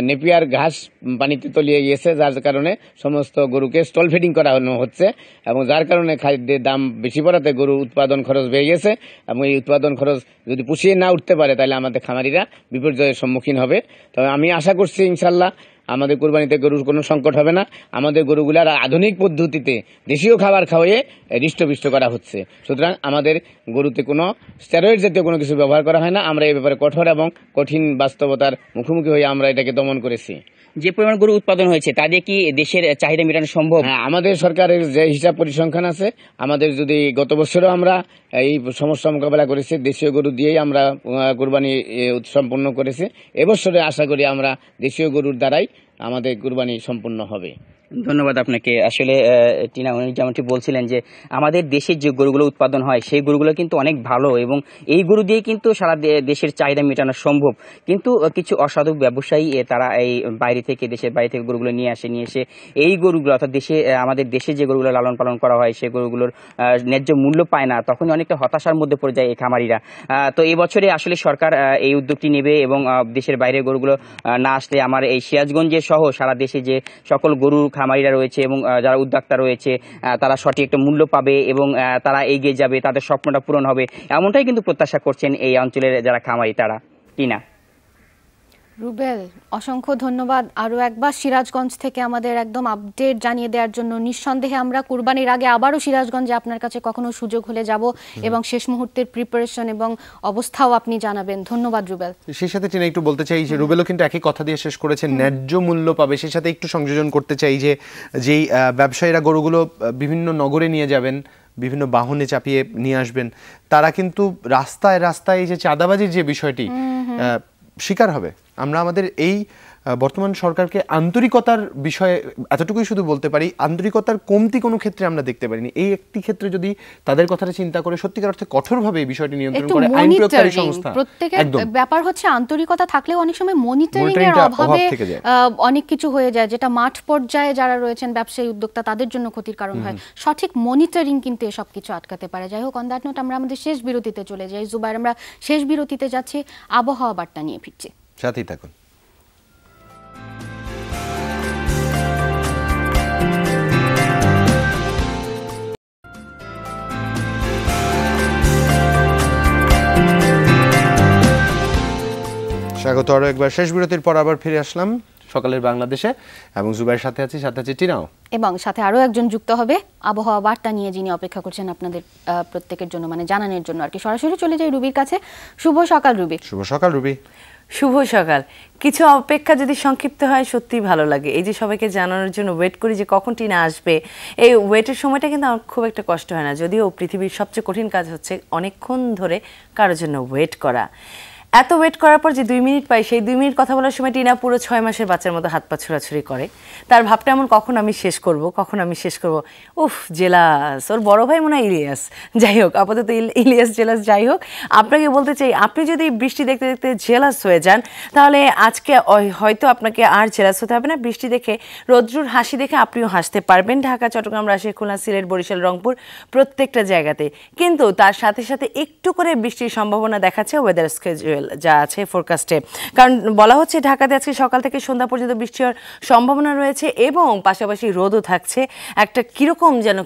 নেপিয়ার ঘাস পানিতে তলিয়ে গিয়েছে, যার কারণে সমস্ত গরুকে স্টল ফিডিং করানো হচ্ছে এবং যার কারণে খাদ্যের দাম বেশি পড়াতে গরুর উৎপাদন খরচ বেড়ে গেছে এবং এই উৎপাদন খরচ যদি পুষিয়ে না উঠতে পারে তাহলে আমাদের খামারিরা বিপর্যয়ের সম্মুখীন হবে। তবে আমি আশা করছি ইনশাল্লাহ আমাদের কুরবানিতে গরুর কোনো সংকট হবে না। আমাদের গরুগুলার আধুনিক পদ্ধতিতে দেশীয় খাবার খাওয়াইয়ে হৃষ্টপুষ্ট করা হচ্ছে। সুতরাং আমাদের গরুতে কোনো স্টেরয়েড জাতীয় কোনো কিছু ব্যবহার করা হয় না। আমরা এই ব্যাপারে কঠোর এবং কঠিন বাস্তবতার মুখোমুখি হয়ে আমরা এটাকে দমন করেছি। যে পরিমাণ গরু উৎপাদন হয়েছে তা দিয়ে কি দেশের চাহিদা মেটানো সম্ভব? হ্যাঁ, আমাদের সরকারের যে হিসাব পরিসংখ্যান আছে, আমাদের যদি গত বছরও আমরা এই সমস্যা মোকাবেলা করেছি, দেশীয় গরু দিয়েই আমরা কুরবানি সম্পন্ন করেছি। এবছরে আশা করি আমরা দেশীয় গরুর দ্বারাই আমাদের কুরবানি সম্পূর্ণ হবে। ধন্যবাদ আপনাকে। আসলে টিনা উনি যেমনটি বলছিলেন যে আমাদের দেশের যে গরুগুলো উৎপাদন হয় সেই গরুগুলো কিন্তু অনেক ভালো এবং এই গরু দিয়ে কিন্তু সারা দেশের চাহিদা মেটানো সম্ভব। কিন্তু কিছু অসাধু ব্যবসায়ী তারা এই দেশের বাইরে থেকে গরুগুলো নিয়ে এসে এই গরুগুলো অর্থাৎ আমাদের দেশে যে গরুগুলো লালন পালন করা হয় সেই গরুগুলোর ন্যায্য মূল্য পায় না, তখনই অনেকটা হতাশার মধ্যে পড়ে যায় এই খামারিরা। তো এই বছরে আসলে সরকার এই উদ্যোগটি নেবে এবং দেশের বাইরে গরুগুলো না আসলে আমার এই সিরাজগঞ্জের সহ সারা দেশে যে সকল গরু খামারিরা রয়েছে এবং যারা উদ্যোক্তা রয়েছে তারা সঠিক একটা মূল্য পাবে এবং তারা এগিয়ে যাবে, তাদের স্বপ্নটা পূরণ হবে, এমনটাই কিন্তু প্রত্যাশা করছেন এই অঞ্চলের যারা খামারি তারা। টিনা, রুবেল, অসংখ্য ধন্যবাদ আরও একবার সিরাজগঞ্জ থেকে আমাদের একদম আপডেট জানিয়ে দেওয়ার জন্য। নিঃসন্দেহে আমরা কুরবানির আগে আবারও সিরাজগঞ্জে আপনার কাছে কখনো সুযোগ হলে যাব এবং শেষ মুহূর্তের প্রিপারেশন এবং অবস্থাও আপনি জানাবেন। ধন্যবাদ রুবেল। সেই সাথে টিনা একটু বলতে চাই যে রুবেলও কিন্তু একই কথা দিয়ে শেষ করেছে, ন্যায্য মূল্য পাবে। সেই সাথে একটু সংযোজন করতে চাই যে যেই ব্যবসায়ীরা গরুগুলো বিভিন্ন নগরে নিয়ে যাবেন, বিভিন্ন বাহনে চাপিয়ে নিয়ে আসবেন, তারা কিন্তু রাস্তায় রাস্তায় যে চাঁদাবাজির যে বিষয়টি শিকার হবে। আমরা আমাদের এই বর্তমান সরকারকে আন্তরিকতার বিষয়ে এতটুকুই শুধু বলতে পারি, আন্তরিকতার কমতি কোনো ক্ষেত্রে আমরা দেখতে পারিনি। এই একটি ক্ষেত্রে যদি তাদের কথাটা চিন্তা করে সত্যিকার অর্থে কঠোরভাবে এই বিষয়টি নিয়ন্ত্রণ করে আইন প্রয়োগকারী সংস্থা, প্রত্যেকের ব্যাপার হচ্ছে আন্তরিকতা থাকলেও অনেক সময় মনিটরিং এর অভাবে অনেক কিছু হয়ে যায়, যেটা মাঠ পর্যায়ে যারা রয়েছেন ব্যবসায়ী উদ্যোক্তা তাদের জন্য ক্ষতির কারণ হয়। সঠিক মনিটরিং কিন্তু এসব কিছু আটকাতে পারে। যাই হোক, অন দ্যাট নোট আমরা আমাদের শেষ বিরতিতে চলে যাই। জুবাইর, আমরা শেষ বিরতিতে যাচ্ছি, আবহাওয়া বার্তা নিয়ে ফিরছি, সাথেই থাকুন। স্বাগত আরো একবার। শেষ বিরতির পর আবার ফিরে আসলাম সকালের বাংলাদেশে এবং জুবাইর সাথে আছে টিনাও, এবং সাথে আরো একজন যুক্ত হবে আবহাওয়া বার্তা নিয়ে, যিনি অপেক্ষা করছেন আপনাদের প্রত্যেকের জন্য, মানে জানানোর জন্য আর কি। সরাসরি চলে যাই রুবির কাছে। শুভ সকাল রুবি। শুভ সকাল রুবি। শুভ সকাল। কিছু অপেক্ষা যদি সংক্ষিপ্ত হয় সত্যিই ভালো লাগে। এই যে সবাইকে জানানোর জন্য ওয়েট করি যে কখন টিনা আসবে, এই ওয়েটের সময়টা কিন্তু আমার খুব একটা কষ্ট হয় না, যদিও পৃথিবীর সবচেয়ে কঠিন কাজ হচ্ছে অনেকক্ষণ ধরে কারোর জন্য ওয়েট করা। এত ওয়েট করার পর যে 2 মিনিট পাই, সেই 2 মিনিট কথা বলার সময় টিনা পুরো 6 মাসের বাচ্চার মতো হাত পা ছোড়াছুড়ি করে। তার ভাবটা এমন, কখন আমি শেষ করব, কখন আমি শেষ করব। উফ, জেলাস। ওর বড় ভাই মনে হয় ইলিয়াস। যাই হোক, আপাতত ইলিয়াস জেলাস। যাই হোক, আপনাকে বলতে চাই, আপনি যদি বৃষ্টি দেখতে দেখতে জেলাস হয়ে যান, তাহলে আজকে হয়তো আপনাকে আর জেলাস হতে হবে না। বৃষ্টি দেখে, রৌদ্রুর হাসি দেখে আপনিও হাসতে পারবেন। ঢাকা, চট্টগ্রাম, রাজশাহী, খুলনা, সিলেট, বরিশাল, রংপুর প্রত্যেকটা জায়গাতে। কিন্তু তার সাথে সাথে একটু করে বৃষ্টির সম্ভাবনা দেখাচ্ছে ওয়েদার স্কেজুয়াল যা আছে ফোরকাস্টে। কারণ বলা হচ্ছে ঢাকাতে আজকে সকাল থেকে সন্ধ্যা পর্যন্ত বৃষ্টি হওয়ার সম্ভাবনা রয়েছে এবং পাশাপাশি রোদও থাকছে। একটা কিরকম যেন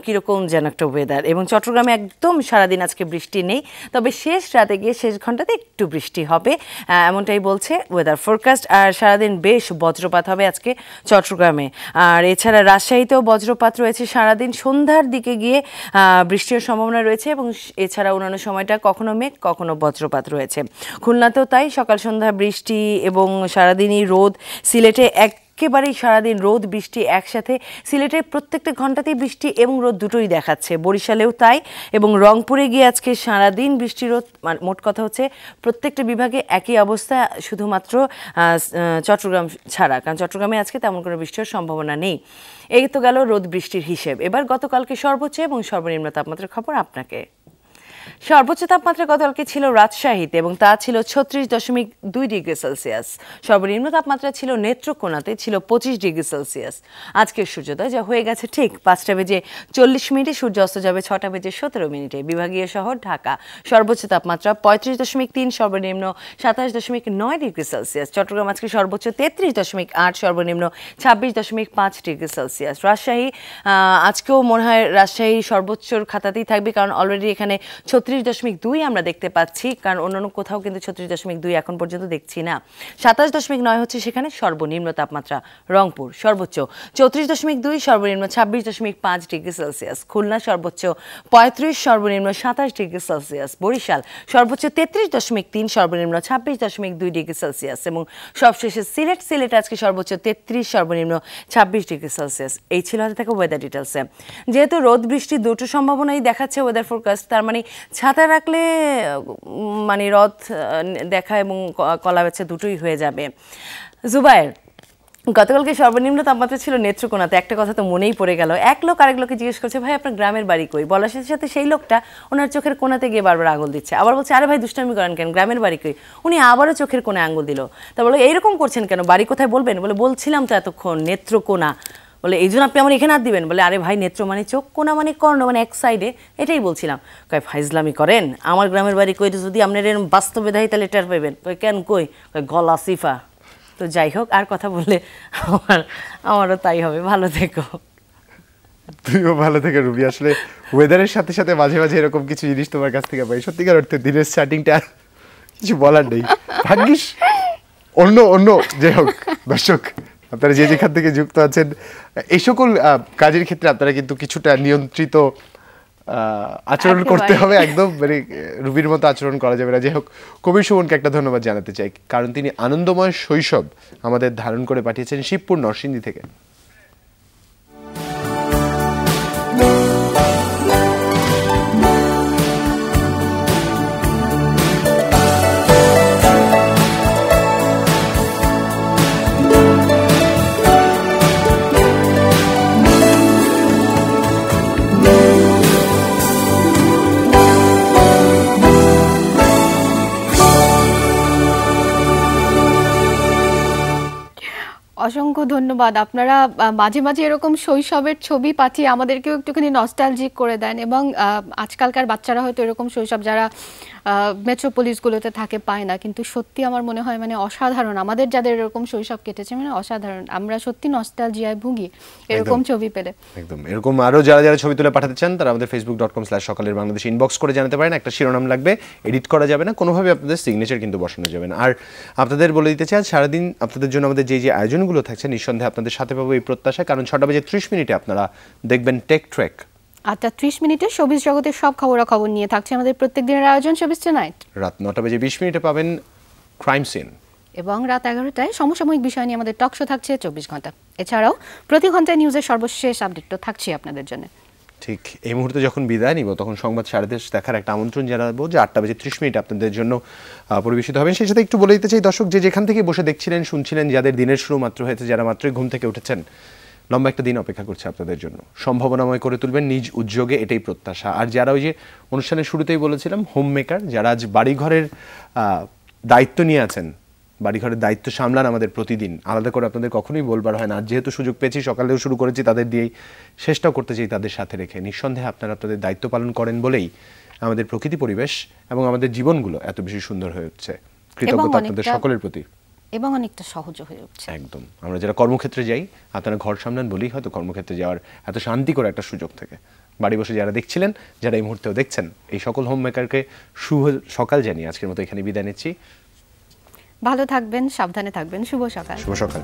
একটা ওয়েদার। এবং চট্টগ্রামে একদম সারাদিন আজকে বৃষ্টি নেই, তবে শেষ রাতে গিয়ে শেষ ঘন্টাতে একটু বৃষ্টি হবে, এমনটাই বলছে ওয়েদার ফোরকাস্ট। আর সারাদিন বেশ বজ্রপাত হবে আজকে চট্টগ্রামে। আর এছাড়া রাজশাহীতেও বজ্রপাত রয়েছে সারাদিন, সন্ধ্যার দিকে গিয়ে বৃষ্টির সম্ভাবনা রয়েছে। এবং এছাড়া অন্যান্য সময়টা কখনো মেঘ কখনো বজ্রপাত রয়েছে। খুলনাতেও তাই, সকাল সন্ধ্যা বৃষ্টি এবং সারাদিনই রোদ। সিলেটে একেবারেই সারাদিন রোদ বৃষ্টি একসাথে, সিলেটের প্রত্যেকটা ঘন্টাতেই বৃষ্টি এবং রোদ দুটোই দেখাচ্ছে। বরিশালেও তাই, এবং রংপুরে গিয়ে আজকে সারাদিন বৃষ্টি রোদ। মোট কথা হচ্ছে প্রত্যেকটা বিভাগে একই অবস্থা, শুধুমাত্র চট্টগ্রাম ছাড়া, কারণ চট্টগ্রামে আজকে তেমন কোনো বৃষ্টির সম্ভাবনা নেই। এই তো গেল রোদ বৃষ্টির হিসেব। এবার গতকালকে সর্বোচ্চ এবং সর্বনিম্ন তাপমাত্রার খবর আপনাকে। সর্বোচ্চ তাপমাত্রা গতকালকে ছিল রাজশাহীতে এবং তা ছিল 36.2 ডিগ্রি সেলসিয়াস। সর্বনিম্ন তাপমাত্রা ছিল নেত্রকোনাতে, ছিল 25 ডিগ্রি সেলসিয়াস। আজকের সূর্যোদয় যা হয়ে গেছে ঠিক 5:40 সূর্য অস্ত যাবে 6:17 বিভাগীয় শহর ঢাকা। সর্বোচ্চ তাপমাত্রা 35.3, সর্বনিম্ন 27.9 ডিগ্রি সেলসিয়াস। চট্টগ্রাম আজকে সর্বোচ্চ 33.8, সর্বনিম্ন 26.5 ডিগ্রি সেলসিয়াস। রাজশাহী আজকেও মনে হয় রাজশাহী সর্বোচ্চর খাতাতেই থাকবে, কারণ অলরেডি এখানে 36.2 আমরা দেখতে পাচ্ছি, কারণ অন্যান্য কোথাও কিন্তু 36.2 এখন পর্যন্ত দেখছি না। 27.9 হচ্ছে সেখানে সর্বনিম্ন তাপমাত্রা। রংপুর সর্বোচ্চ 34.2, সর্বনিম্ন 26.5 ডিগ্রি সেলসিয়াস। খুলনা সর্বোচ্চ 35, সর্বনিম্ন 27 ডিগ্রি সেলসিয়াস। বরিশাল সর্বোচ্চ 33.3, সর্বনিম্ন 26.2 ডিগ্রি সেলসিয়াস। এবং সবশেষে সিলেট আজকে সর্বোচ্চ 33, সর্বনিম্ন 26 ডিগ্রি সেলসিয়াস। এই ছিল হাতে থাকা ওয়েদার ডিটেলসে। যেহেতু রোদ বৃষ্টি দুটো সম্ভাবনাই দেখাচ্ছে ওয়েদার ফোরকাস্ট, তার মানে ছাতা রাখলে মানে রথ দেখা এবং কলা বেচা দুটোই হয়ে যাবে। জুবাইর, গতকালকে সর্বনিম্ন তাপমাত্রা ছিল নেত্রকোনাতে। একটা কথা তো মনেই পড়ে গেল। এক লোক আরেক লোককে জিজ্ঞেস করছে, ভাই আপনার গ্রামের বাড়ি কই? বলার সাথে সাথে সেই লোকটা ওনার চোখের কোনাতে গিয়ে বারবার আঙুল দিচ্ছে। আবার বলছে, আরে ভাই দুষ্টামি করেন কেন, গ্রামের বাড়ি কই? উনি আবারও চোখের কোণে আঙুল দিল। তা বলো এইরকম করছেন কেন, বাড়ি কোথায় বলবেন? বলে বলছিলাম তো এতক্ষণ নেত্রকোনা। বলে এই জন্য আপনি আমার এখানে হাত দিবেন? বলে আরে ভাই নেত্র মানে চোখ, কোনা মানে কর্ণ, মানে এক সাইডে, এটাই বলছিলাম। কয় ফাইজলামি করেন, আমার গ্রামের বাড়ি কই যদি আপনার এরকম বাস্তবে দেয় তাহলে টের পাইবেন। কই কেন কই? গলা সিফা। তো যাই হোক, আর কথা বললে আমারও তাই হবে। ভালো থেকো। তুইও ভালো থেকে রুবি। আসলে ওয়েদারের সাথে সাথে মাঝে মাঝে এরকম কিছু জিনিস তোমার কাছ থেকে পাই। সত্যিকার অর্থে দিনের স্টার্টিংটা কিছু বলার নেই। ভাগ্যিস অন্য যাই হোক, দর্শক আপনারা যে যেখান থেকে যুক্ত আছেন, এই সকল কাজের ক্ষেত্রে আপনারা কিন্তু কিছুটা নিয়ন্ত্রিত আচরণ করতে হবে। একদম মানে রুবির মতো আচরণ করা যাবে না। যাই হোক, কবির সুমনকে একটা ধন্যবাদ জানাতে চাই, কারণ তিনি আনন্দময় শৈশব আমাদের ধারণ করে পাঠিয়েছেন শিবপুর নরসিংদী থেকে। অসংখ্য ধন্যবাদ। আপনারা মাঝে মাঝে এরকম শৈশবের ছবি পাঠিয়ে আমাদেরকেও একটুখানি নস্টালজিক করে দেন, এবং আজকালকার বাচ্চারা হয়তো এরকম শৈশব যারা মেট্রোপলিসগুলোতে থাকে পায় না, কিন্তু সত্যি আমার মনে হয় মানে অসাধারণ। আমাদের যাদের এরকম শৈশব কেটেছে মানে অসাধারণ, আমরা সত্যি নস্টালজিয়ায় ভুগি এরকম ছবি পেলে। একদম এরকম আরো যারা যারা ছবি তুলে পাঠাতে চান তারা আমাদের facebook.com/সকালের বাংলাদেশ ইনবক্স করে জানাতে পারেন। একটা শিরোনাম লাগবে, এডিট করা যাবে না, কোনোভাবে আপনাদের সিগনেচার কিন্তু বসানো যাবে না। আর আপনাদের বলে দিতে চাই সারাদিন আপনাদের জন্য আমাদের যে আয়োজনগুলো থাকছে নিঃসন্দেহে আপনাদের সাথে পাবো এই প্রত্যাশা, কারণ 6:30 আপনারা দেখবেন টেক ট্রেক। 8:30 মিনিটে শোবিজ জগতের সব খবরাখবর নিয়ে থাকছে আমাদের প্রত্যেক দিনের আয়োজন শোবিজ টুনাইট। রাত 9:20 পাবেন ক্রাইম সিন, এবং রাত 11টায় সমসাময়িক বিষয় নিয়ে আমাদের টক শো থাকছে 24 ঘন্টা। এছাড়াও প্রতি ঘন্টায় নিউজের সর্বশেষ আপডেটও থাকছে আপনাদের জন্য। ঠিক এই মুহূর্তে যখন বিদায় নিব তখন সংবাদ 10:30 দেখার একটা আমন্ত্রণ জানাবো যে 8:30 আপনাদের জন্য পরিবেশিত হবেন। সেই সাথে একটু বলে দিতে চাই দর্শক, যে যেখান থেকে বসে দেখছিলেন শুনছিলেন, যাদের দিনের শুরু মাত্র হয়েছে, যারা মাত্রই ঘুম থেকে উঠেছেন, লম্বা একটা দিন অপেক্ষা করছে আপনাদের জন্য। সম্ভাবনাময় করে তুলবেন নিজ উদ্যোগে, এটাই প্রত্যাশা। আর যারা ওই যে অনুষ্ঠানের শুরুতেই বলেছিলাম হোম মেকার, যারা আজ বাড়িঘরের দায়িত্ব নিয়ে আছেন, বাড়িঘরের দায়িত্ব সামলান আমাদের প্রতিদিন, আলাদা করে আপনাদের কখনোই বলবার হয় না। আর যেহেতু সুযোগ পেয়েছি, সকালেও শুরু করেছি তাদের দিয়েই, শেষটাও করতে চাই তাদের সাথে রেখে। নিঃসন্দেহে আপনারা আপনাদের দায়িত্ব পালন করেন বলেই আমাদের প্রকৃতি পরিবেশ এবং আমাদের জীবনগুলো এত বেশি সুন্দর হয়ে উঠছে। কৃতজ্ঞতা আপনাদের সকলের প্রতি, এবং অনেকটা সহজ হয়ে উঠছে। একদম আমরা যারা কর্মক্ষেত্রে যাই, আপনারা ঘর সামলান বলেই হয়তো কর্মক্ষেত্রে যাওয়ার এত শান্তি করে একটা সুযোগ থাকে। বাড়ি বসে যারা দেখছিলেন, যারা এই মুহূর্তেও দেখছেন, এই সকল হোম মেকারকে শুভ সকাল জানিয়ে আজকের মতো এখানে বিদায় নিচ্ছি। ভালো থাকবেন, সাবধানে থাকবেন, শুভ সকাল। শুভ সকাল।